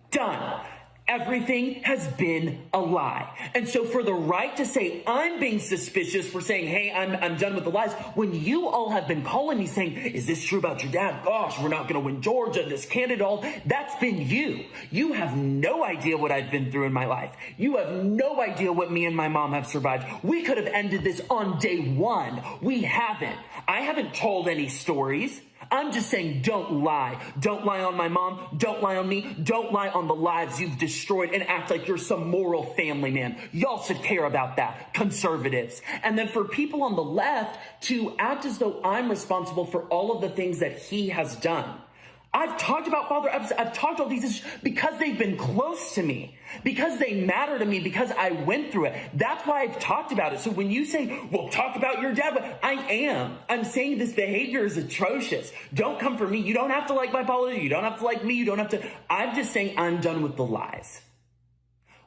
Done. Everything has been a lie. And so for the right to say I'm being suspicious for saying, hey, I'm done with the lies, when you all have been calling me saying, is this true about your dad? Gosh, we're not going to win Georgia, this candidate, all that's been you. You have no idea what I've been through in my life. You have no idea what me and my mom have survived. We could have ended this on day one. We haven't. I haven't told any stories. I'm just saying, don't lie. Don't lie on my mom. Don't lie on me. Don't lie on the lives you've destroyed and act like you're some moral family man. Y'all should care about that, conservatives. And then for people on the left to act as though I'm responsible for all of the things that he has done. I've talked about father absence. I've talked all these issues because they've been close to me, because they matter to me, because I went through it. That's why I've talked about it. So when you say, well, talk about your dad, but I'm saying this behavior is atrocious. Don't come for me. You don't have to like my politics. You don't have to like me. You don't have to. I'm just saying I'm done with the lies.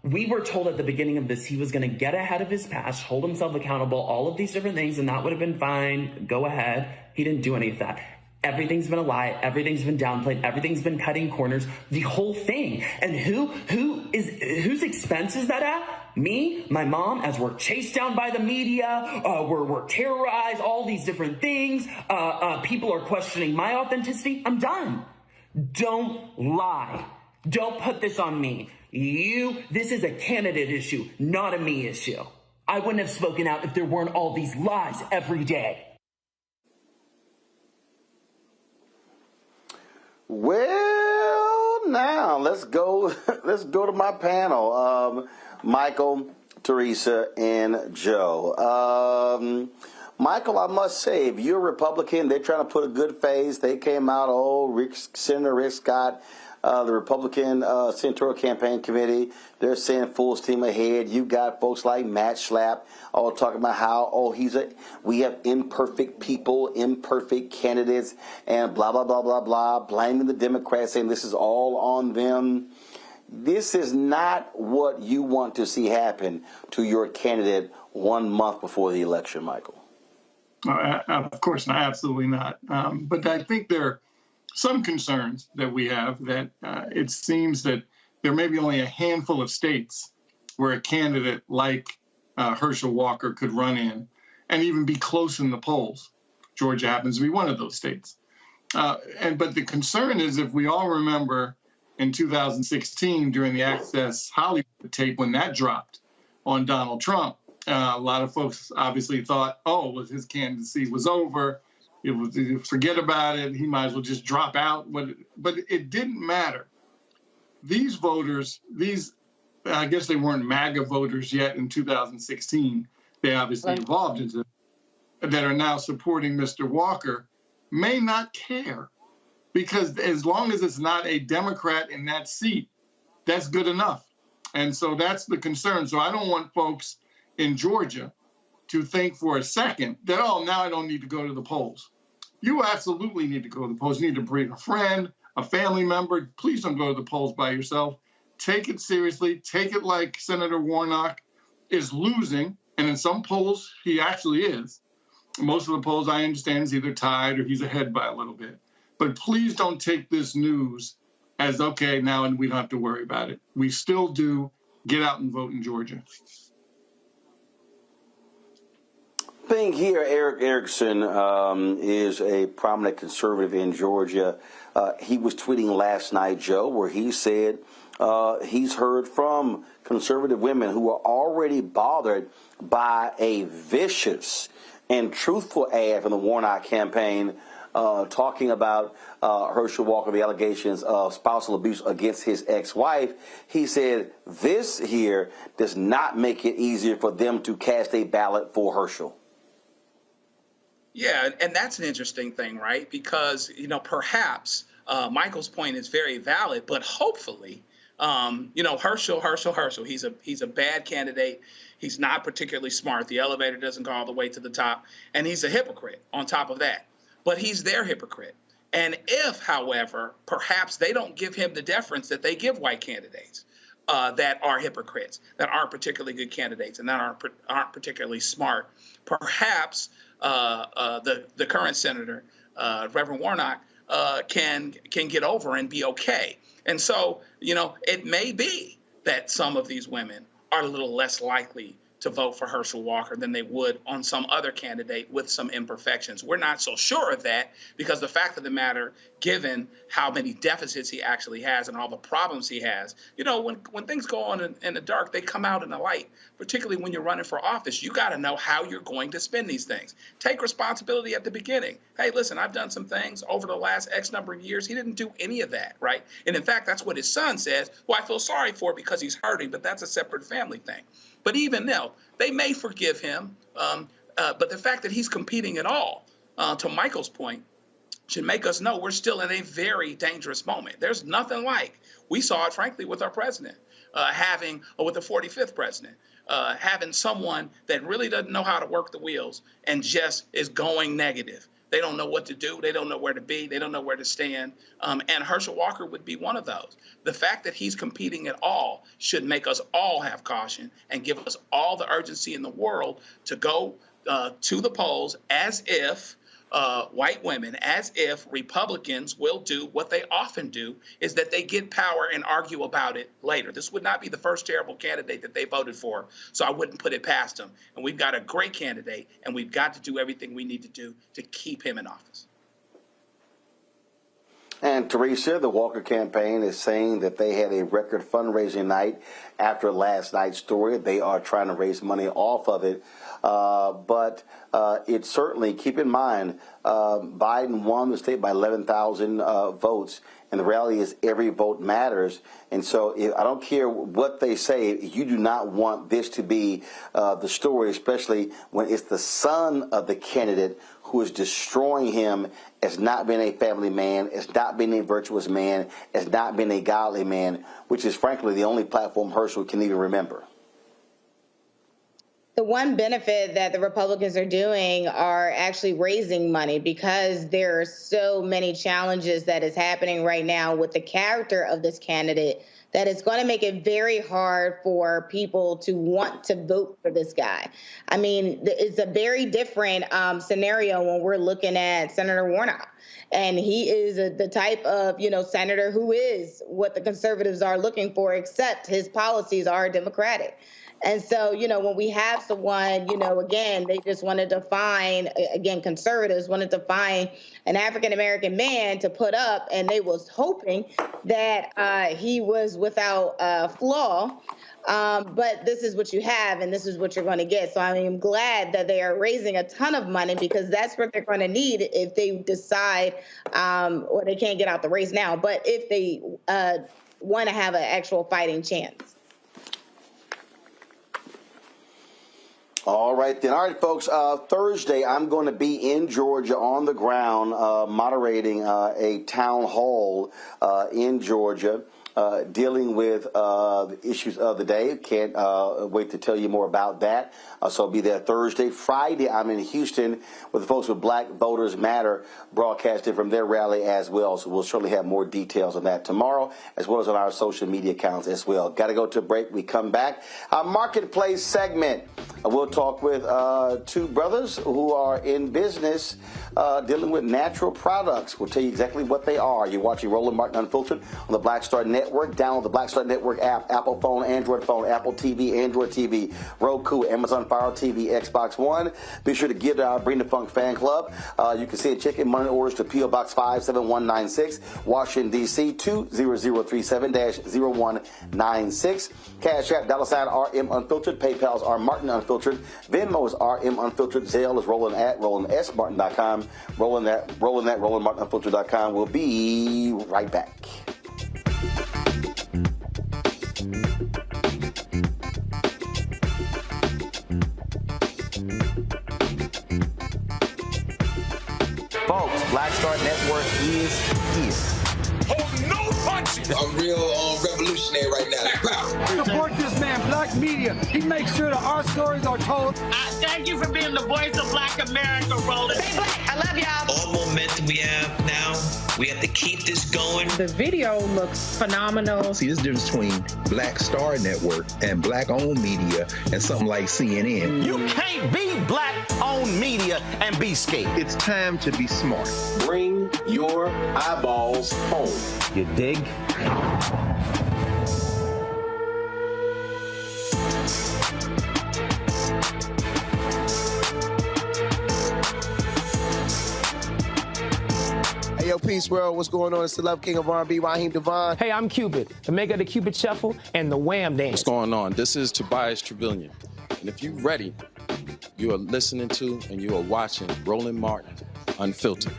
We were told at the beginning of this he was going to get ahead of his past, hold himself accountable, all of these different things, and that would have been fine. Go ahead. He didn't do any of that. Everything's been a lie. Everything's been downplayed. Everything's been cutting corners. The whole thing. And whose expense is that at? Me, my mom, as we're chased down by the media, we're terrorized, all these different things. People are questioning my authenticity. I'm done. Don't lie. Don't put this on me. This is a candidate issue, not a me issue. I wouldn't have spoken out if there weren't all these lies every day. Well, now let's go to my panel. Michael, Teresa, and Joe. Michael, I must say, if you're a Republican, they're trying to put a good face. They came out, Senator Rick Scott the Republican Senatorial Campaign Committee, they're saying full steam ahead. You got folks like Matt Schlapp all talking about how, we have imperfect people, imperfect candidates, and blah, blah, blah, blah, blah, blaming the Democrats, saying this is all on them. This is not what you want to see happen to your candidate 1 month before the election, Michael. Of course not, absolutely not. But I think there are some concerns that we have that it seems that there may be only a handful of states where a candidate like Herschel Walker could run in and even be close in the polls. Georgia happens to be one of those states. But the concern is, if we all remember in 2016 during the Access Hollywood tape when that dropped on Donald Trump, a lot of folks obviously thought, his candidacy was over. Forget about it. He might as well just drop out. But it didn't matter. These voters, I guess they weren't MAGA voters yet in 2016. They obviously evolved into that are now supporting Mr. Walker, may not care. Because as long as it's not a Democrat in that seat, that's good enough. And so that's the concern. So I don't want folks in Georgia to think for a second that, now I don't need to go to the polls. You absolutely need to go to the polls. You need to bring a friend, a family member. Please don't go to the polls by yourself. Take it seriously. Take it like Senator Warnock is losing. And in some polls, he actually is. Most of the polls, I understand, is either tied or he's ahead by a little bit. But please don't take this news as, okay, now and we don't have to worry about it. We still do. Get out and vote in Georgia. Thing here, Eric Erickson is a prominent conservative in Georgia. He was tweeting last night, Joe, where he said he's heard from conservative women who are already bothered by a vicious and truthful ad from the Warnock campaign talking about Herschel Walker, the allegations of spousal abuse against his ex-wife. He said this here does not make it easier for them to cast a ballot for Herschel. Yeah, and that's an interesting thing, right? Because, perhaps Michael's point is very valid, but hopefully, Herschel, he's a bad candidate. He's not particularly smart. The elevator doesn't go all the way to the top, and he's a hypocrite on top of that. But he's their hypocrite. And if, however, perhaps they don't give him the deference that they give white candidates that are hypocrites, that aren't particularly good candidates, and that aren't particularly smart, perhaps the current senator, Reverend Warnock, can get over and be okay. And so, it may be that some of these women are a little less likely to vote for Herschel Walker than they would on some other candidate with some imperfections. We're not so sure of that because the fact of the matter, given how many deficits he actually has and all the problems he has, when things go on in the dark, they come out in the light, particularly when you're running for office. You got to know how you're going to spend these things. Take responsibility at the beginning. Hey, listen, I've done some things over the last X number of years. He didn't do any of that, right? And in fact, that's what his son says, who I feel sorry for because he's hurting, but that's a separate family thing. But even now, they may forgive him. But the fact that he's competing at all, to Michael's point, should make us know we're still in a very dangerous moment. There's nothing like, we saw it, frankly, with our president, with the 45th president, having someone that really doesn't know how to work the wheels and just is going negative. They don't know what to do. They don't know where to be. They don't know where to stand. And Herschel Walker would be one of those. The fact that he's competing at all should make us all have caution and give us all the urgency in the world to go to the polls as if white women, as if Republicans will do what they often do, is that they get power and argue about it later. This would not be the first terrible candidate that they voted for, so I wouldn't put it past them. And we've got a great candidate, and we've got to do everything we need to do to keep him in office. And Teresa, the Walker campaign is saying that they had a record fundraising night after last night's story. They are trying to raise money off of it. But it's certainly, keep in mind, Biden won the state by 11,000 votes. And the reality is every vote matters. And so I don't care what they say, you do not want this to be the story, especially when it's the son of the candidate who is destroying him as not being a family man, as not being a virtuous man, as not being a godly man, which is frankly the only platform Herschel can even remember. The one benefit that the Republicans are doing are actually raising money, because there are so many challenges that is happening right now with the character of this candidate that it's going to make it very hard for people to want to vote for this guy. I mean, it's a very different scenario when we're looking at Senator Warnock. And he is the type of, senator who is what the conservatives are looking for, except his policies are Democratic. And so, when we have someone, again, they just wanted to find, again, conservatives wanted to find an African-American man to put up, and they was hoping that he was without flaw. But this is what you have, and this is what you're going to get. So I'm glad that they are raising a ton of money, because that's what they're going to need if they decide, or they can't get out the race now, but if they want to have an actual fighting chance. All right, then. All right, folks, Thursday I'm going to be in Georgia on the ground moderating a town hall in Georgia dealing with the issues of the day. Can't wait to tell you more about that. So I'll be there Thursday. Friday, I'm in Houston with the folks with Black Voters Matter broadcasting from their rally as well. So we'll certainly have more details on that tomorrow, as well as on our social media accounts as well. Got to go to a break. We come back. Our marketplace segment. We'll talk with two brothers who are in business dealing with natural products. We'll tell you exactly what they are. You're watching Roland Martin Unfiltered on the Black Star Network. Download the Black Star Network app, Apple phone, Android phone, Apple TV, Android TV, Roku, Amazon Fire TV, Xbox One. Be sure to give to our Bring the Funk fan club. You can send chicken money orders to P.O. Box 57196, Washington, D.C. 20037-0196. Cash App, $RM Unfiltered. PayPal's R Martin Unfiltered. Venmo is RM Unfiltered. Zelle is Roland at RolandSMartin.com. RolandMartinUnfiltered.com. We'll be right back. Folks, Black Star Network is here. Hold no punches! I'm real revolutionary right now. Support this man, Black Media. He makes sure that our stories are told. Thank you for being the voice of Black America, Roland. Stay black. I love y'all. All momentum we have now, we have to keep this going. The video looks phenomenal. See, this difference between Black Star Network and Black-owned media and something like CNN. You can't be Black-owned media and be scared. It's time to be smart. Bring your eyeballs home. You dig? Hey, yo, Peace World, what's going on? It's the Love King of R&B, Raheem Devon. Hey, I'm Cupid, the maker of the Cupid Shuffle and the Wham Dance. What's going on? This is Tobias Trevelyan. And if you're ready, you are listening to and you are watching Roland Martin Unfiltered.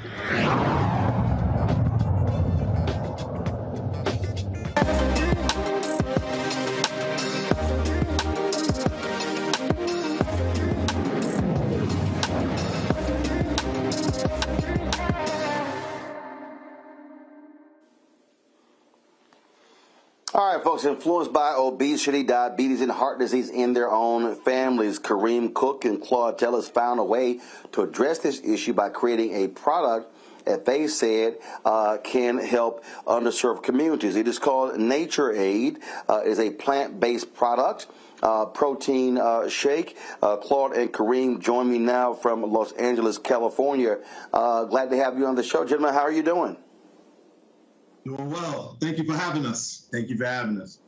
All right, folks, influenced by obesity, diabetes, and heart disease in their own families, Kareem Cook and Claude Tellis found a way to address this issue by creating a product that they said can help underserved communities. It is called Naturade. Is a plant-based product. Protein shake. Claude and Kareem join me now from Los Angeles, California. Glad to have you on the show. Gentlemen, how are you doing? Doing well. Thank you for having us. Thank you for having us.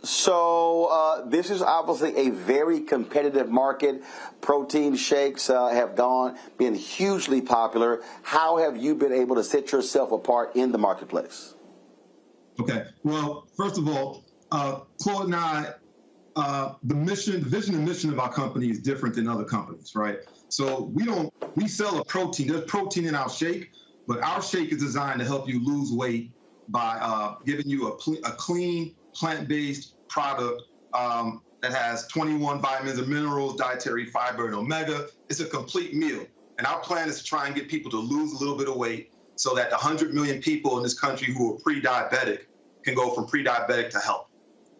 So this is obviously a very competitive market. Protein shakes have been hugely popular. How have you been able to set yourself apart in the marketplace? Okay. Well, first of all, Claude and I, the vision and mission of our company is different than other companies, right? So we sell a protein. There's protein in our shake, but our shake is designed to help you lose weight by giving you a clean, plant-based product that has 21 vitamins and minerals, dietary fiber, and omega. It's a complete meal. And our plan is to try and get people to lose a little bit of weight so that the 100 million people in this country who are pre-diabetic can go from pre-diabetic to health.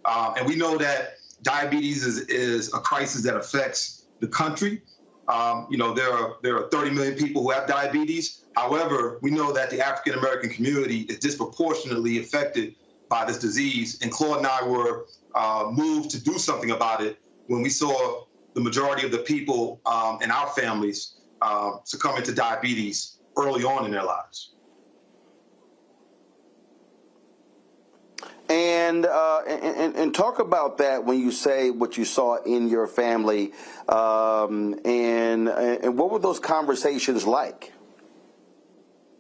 And we know that diabetes is a crisis that affects the country. There are 30 million people who have diabetes. However, we know that the African-American community is disproportionately affected by this disease. And Claude and I were moved to do something about it when we saw the majority of the people in our families succumbing to diabetes early on in their lives. And talk about that when you say what you saw in your family, and what were those conversations like?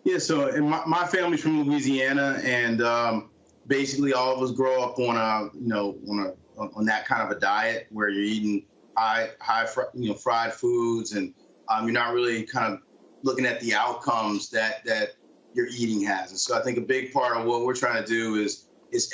Yeah, so in my family's from Louisiana, and basically all of us grow up on on that kind of a diet where you're eating fried foods, and you're not really kind of looking at the outcomes that your eating has. And so I think a big part of what we're trying to do is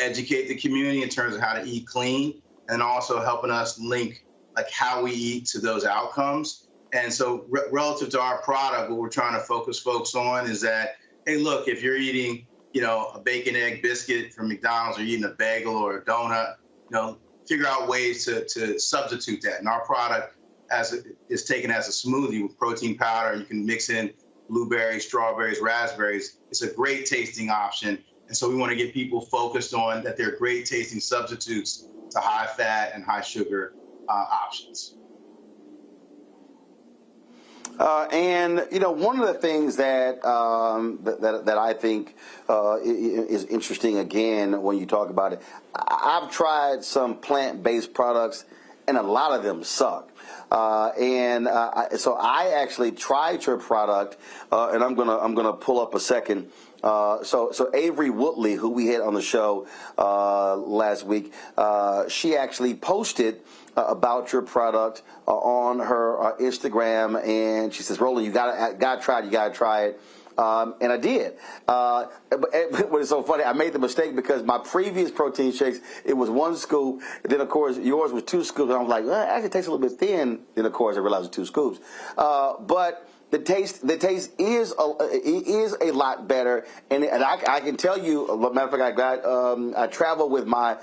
educate the community in terms of how to eat clean, and also helping us link like how we eat to those outcomes. And so relative to our product, what we're trying to focus folks on is that, hey, look, if you're eating, a bacon egg biscuit from McDonald's, or eating a bagel or a donut, figure out ways to substitute that. And our product is taken as a smoothie with protein powder. You can mix in blueberries, strawberries, raspberries. It's a great tasting option. And so we want to get people focused on that they're great tasting substitutes to high fat and high sugar options. And one of the things that that I think is interesting, again, when you talk about it, I've tried some plant-based products, and a lot of them suck. So I actually tried your product, and I'm gonna pull up a second. So Avery Woodley, who we had on the show last week, she actually posted about your product on her Instagram, and she says, "Roland, you gotta try it." And I did. But it's so funny. I made the mistake because my previous protein shakes, it was 1 scoop. And then, of course, yours was 2 scoops. And I was like, well, it actually tastes a little bit thin. Then, of course, I realized it was 2 scoops. But the taste is a lot better. And I can tell you, matter of fact, I travel with my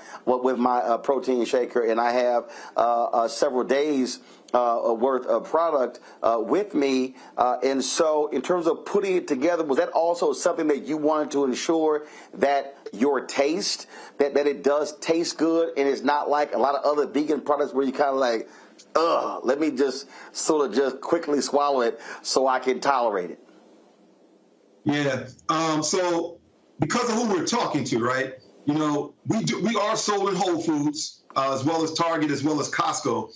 protein shaker, and I have several days worth of product with me, and so in terms of putting it together, was that also something that you wanted to ensure that your taste, that it does taste good, and it's not like a lot of other vegan products where you kind of like, let me just sort of just quickly swallow it so I can tolerate it? Yeah. So because of who we're talking to, right? We are sold in Whole Foods as well as Target as well as Costco.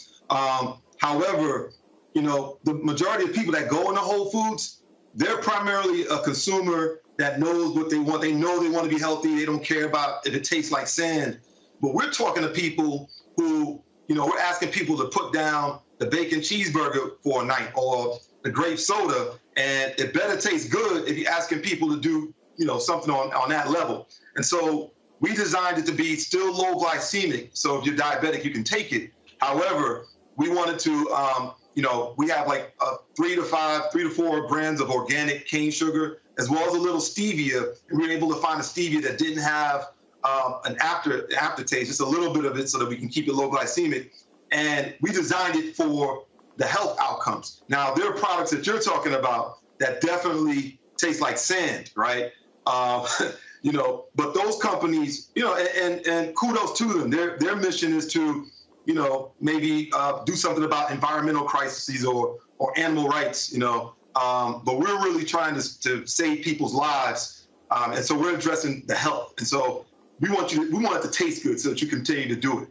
However, the majority of people that go into Whole Foods, they're primarily a consumer that knows what they want. They know they want to be healthy. They don't care about if it tastes like sand. But we're talking to people who, we're asking people to put down the bacon cheeseburger for a night or the grape soda, and it better taste good if you're asking people to do, something on that level. And so we designed it to be still low glycemic. So if you're diabetic, you can take it. However, we wanted to, we have like 3 to 4 brands of organic cane sugar, as well as a little stevia. And we were able to find a stevia that didn't have an aftertaste, just a little bit of it, so that we can keep it low glycemic. And we designed it for the health outcomes. Now, there are products that you're talking about that definitely taste like sand, right? But those companies, and kudos to them. Their mission is to, maybe do something about environmental crises or animal rights, but we're really trying to save people's lives. And so we're addressing the health. And so we want it to taste good so that you continue to do it.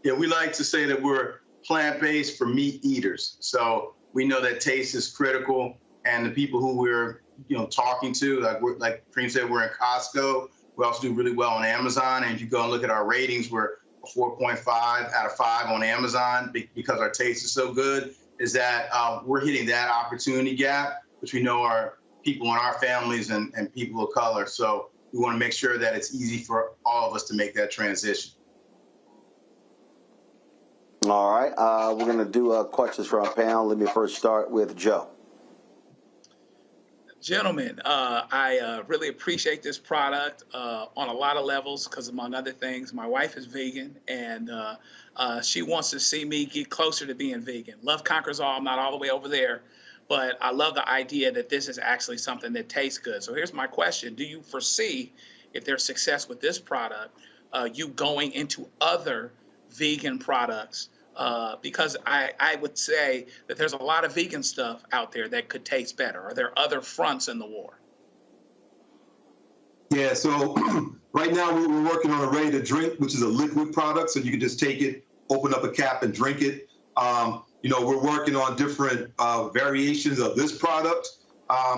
Yeah, we like to say that we're plant-based for meat eaters. So we know that taste is critical, and the people who we're, talking to, like Kareem said, we're in Costco, We also do really well on Amazon. And if you go and look at our ratings, we're a 4.5 out of 5 on Amazon because our taste is so good, is that we're hitting that opportunity gap, which we know are people in our families and people of color. So we want to make sure that it's easy for all of us to make that transition. All right. We're going to do questions from our panel. Let me first start with Joe. Gentlemen, I really appreciate this product on a lot of levels because, among other things, my wife is vegan, and she wants to see me get closer to being vegan. Love conquers all. I'm not all the way over there, but I love the idea that this is actually something that tastes good. So here's my question. Do you foresee, if there's success with this product, you going into other vegan products? Because I would say that there's a lot of vegan stuff out there that could taste better. Are there other fronts in the war? Yeah, so right now we're working on a ready to drink, which is a liquid product. So you can just take it, open up a cap and drink it. We're working on different variations of this product,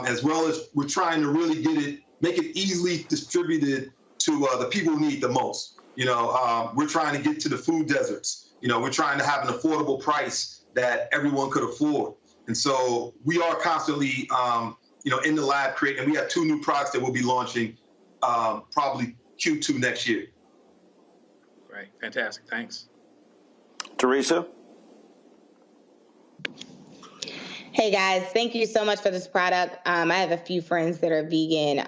as well as we're trying to really make it easily distributed to the people who need the most. We're trying to get to the food deserts. We're trying to have an affordable price that everyone could afford. And so we are constantly, in the lab creating, and we have 2 new products that we'll be launching probably Q2 next year. Great. Fantastic. Thanks. Teresa? Hey guys, thank you so much for this product. I have a few friends that are vegan.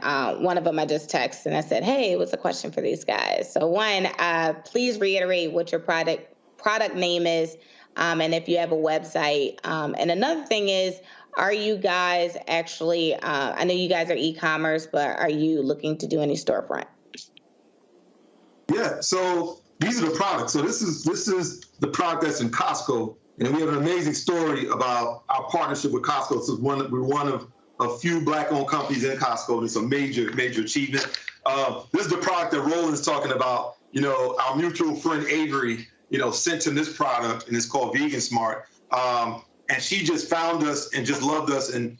One of them I just texted and I said, hey, what's a question for these guys? So one, please reiterate what your product name is, and if you have a website. And another thing is, are you guys actually, I know you guys are e-commerce, but are you looking to do any storefront? Yeah, so these are the products. So this is the product that's in Costco. And we have an amazing story about our partnership with Costco. So we're one of a few Black-owned companies in Costco, and it's a major, major achievement. This is the product that Roland is talking about. Our mutual friend Avery, sent him this product, and it's called Vegan Smart. And she just found us and just loved us, and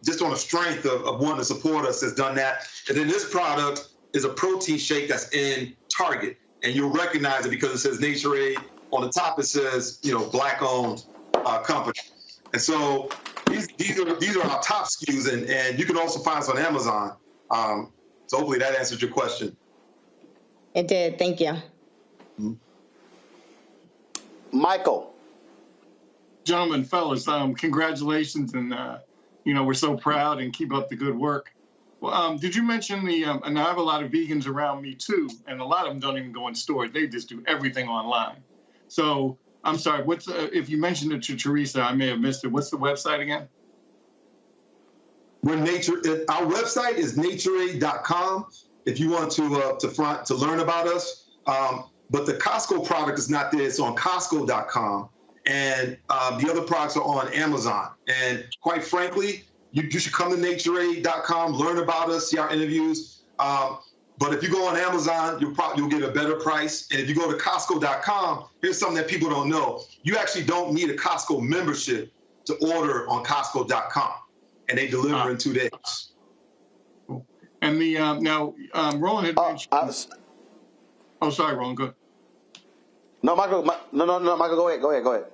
just on the strength of wanting to support us, has done that. And then this product is a protein shake that's in Target, and you'll recognize it because it says Naturade. On the top, it says, Black-owned company. And so these are our top SKUs, and you can also find us on Amazon. So hopefully that answers your question. It did. Thank you. Mm-hmm. Michael. Gentlemen, fellas, congratulations, and we're so proud, and keep up the good work. Well, did you mention and I have a lot of vegans around me too, and a lot of them don't even go in stores. They just do everything online. So I'm sorry, if you mentioned it to Teresa, I may have missed it. What's the website again? Our website is naturade.com if you want to learn about us. But the Costco product is not there. It's on Costco.com. And the other products are on Amazon. And quite frankly, you should come to naturade.com, learn about us, see our interviews. But if you go on Amazon, you'll get a better price. And if you go to Costco.com, here's something that people don't know. You actually don't need a Costco membership to order on Costco.com. And they deliver in 2 days. And Roland had mentioned... sorry, Roland, go ahead. No, Michael, Michael, go ahead.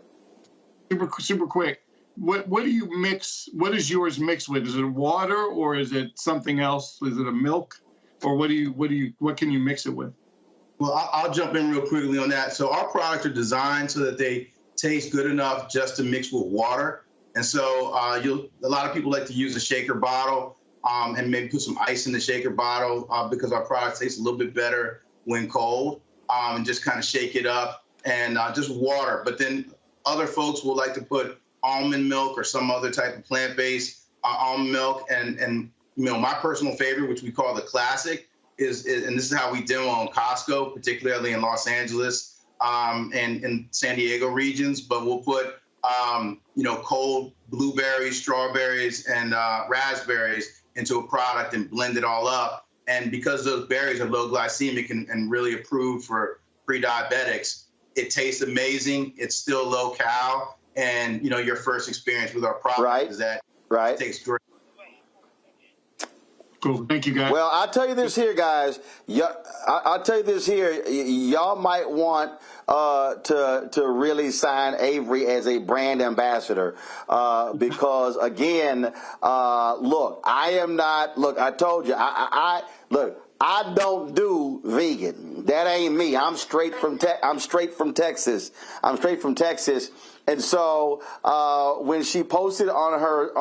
Super quick. What do you mix? What is yours mixed with? Is it water or is it something else? Is it a milk? Or what can you mix it with? Well, I'll jump in real quickly on that. So our products are designed so that they taste good enough just to mix with water. And so a lot of people like to use a shaker bottle and maybe put some ice in the shaker bottle because our product tastes a little bit better when cold, and just kind of shake it up and just water. But then other folks will like to put almond milk or some other type of plant-based almond milk. And my personal favorite, which we call the classic, is and this is how we demo on Costco, particularly in Los Angeles and in San Diego regions. But we'll put cold blueberries, strawberries, and raspberries into a product and blend it all up. And because those berries are low glycemic and really approved for pre-diabetics, it tastes amazing. It's still low cal. And, your first experience with our product is that it tastes great. Cool. Thank you, guys. Well, I'll tell you this here, guys. I'll tell you this here. Y'all might want to really sign Avery as a brand ambassador because, again, look, I am not. Look, I told you. Look. I don't do vegan. That ain't me. I'm straight from Texas. And so when she posted on her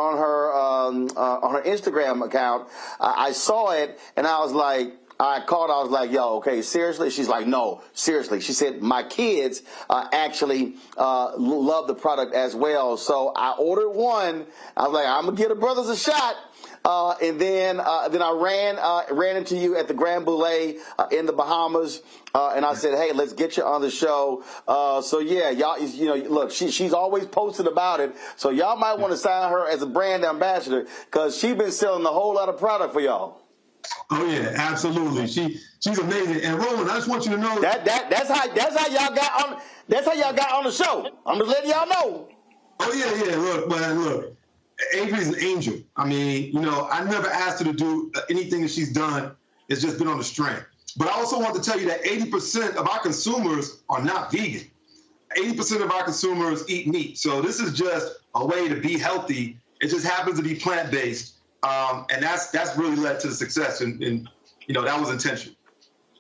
Instagram account, I saw it and I was like, I was like, yo, okay, seriously? She's like, no, seriously. She said, my kids actually love the product as well. So I ordered one. I was like, I'm going to give the brothers a shot. And then I ran into you at the Grand Boulay in the Bahamas, and I said, hey, let's get you on the show. So yeah, y'all, look, she's always posted about it. So y'all might want to sign her as a brand ambassador because she's been selling a whole lot of product for y'all. Oh yeah, absolutely. She's amazing. And Roland, I just want you to know that's how y'all got on the show. I'm just letting y'all know. Oh yeah. Look. Avery's an angel. I mean, I never asked her to do anything that she's done. It's just been on the strength. But I also want to tell you that 80% of our consumers are not vegan. 80% of our consumers eat meat. So this is just a way to be healthy. It just happens to be plant-based. And that's really led to the success. And that was intentional.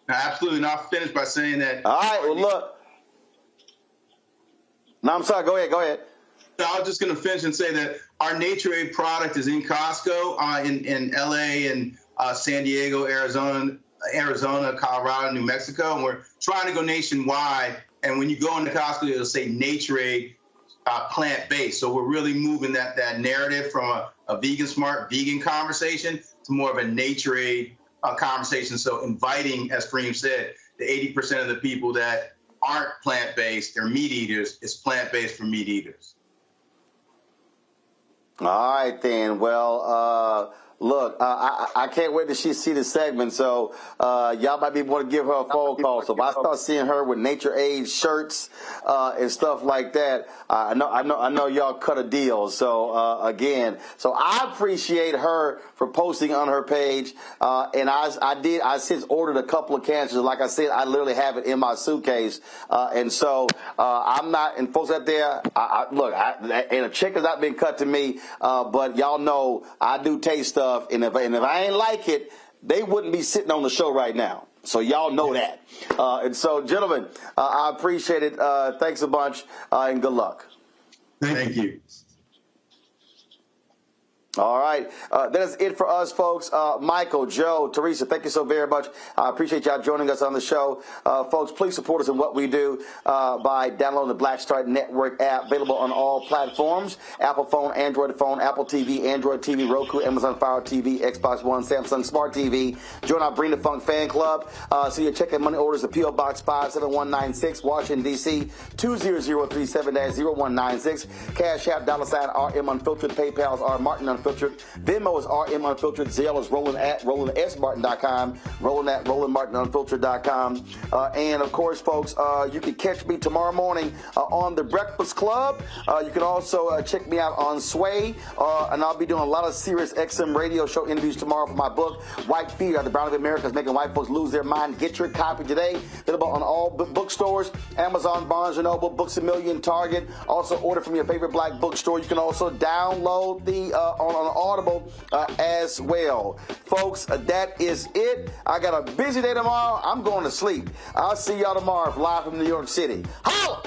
Absolutely. And I'll finish by saying that. All right, well, look. No, I'm sorry. Go ahead. I was just going to finish and say that our Naturade product is in Costco in LA and San Diego, Arizona, Colorado, New Mexico, and we're trying to go nationwide. And when you go into Costco, it'll say Naturade plant-based. So we're really moving that narrative from a vegan smart vegan conversation to more of a Naturade conversation. So inviting, as Kareem said, the 80% of the people that aren't plant-based, they're meat eaters, is plant-based for meat eaters. All right, then. Well, look, I can't wait till she see the segment. So y'all might be want to give her a phone call. So if I start seeing her with Naturade shirts and stuff like that, I know y'all cut a deal. So again, so I appreciate her for posting on her page. And I since ordered a couple of cans. Like I said, I literally have it in my suitcase. And so I'm not. And folks out there, look, and a check has not been cut to me. But y'all know I do taste stuff. And if I ain't like it, they wouldn't be sitting on the show right now. So y'all know that. And so, gentlemen, I appreciate it. Thanks a bunch, and good luck. Thank you. All right. That is it for us, folks. Michael, Joe, Teresa, thank you so very much. I appreciate y'all joining us on the show. Folks, please support us in what we do by downloading the Black Star Network app, available on all platforms: Apple phone, Android phone, Apple TV, Android TV, Roku, Amazon Fire TV, Xbox One, Samsung Smart TV. Join our Bring the Funk fan club. So your check and money orders at P.O. Box 57196, Washington, D.C. 20037-0196. Cash App, $RM Unfiltered. PayPal's R Martin Unfiltered. Venmo is RM Unfiltered. Zelle is Roland at RolandSMartin.com. Roland at RolandMartinUnfiltered.com. And of course, folks, you can catch me tomorrow morning on The Breakfast Club. You can also check me out on Sway. And I'll be doing a lot of Sirius XM radio show interviews tomorrow for my book, White Fear, The Brown of America is Making White Folks Lose Their Mind. Get your copy today. Available on all bookstores, Amazon, Barnes & Noble, Books A Million, Target. Also order from your favorite black bookstore. You can also download the on Audible as well. Folks, that is it. I got a busy day tomorrow. I'm going to sleep. I'll see y'all tomorrow live from New York City. Holla!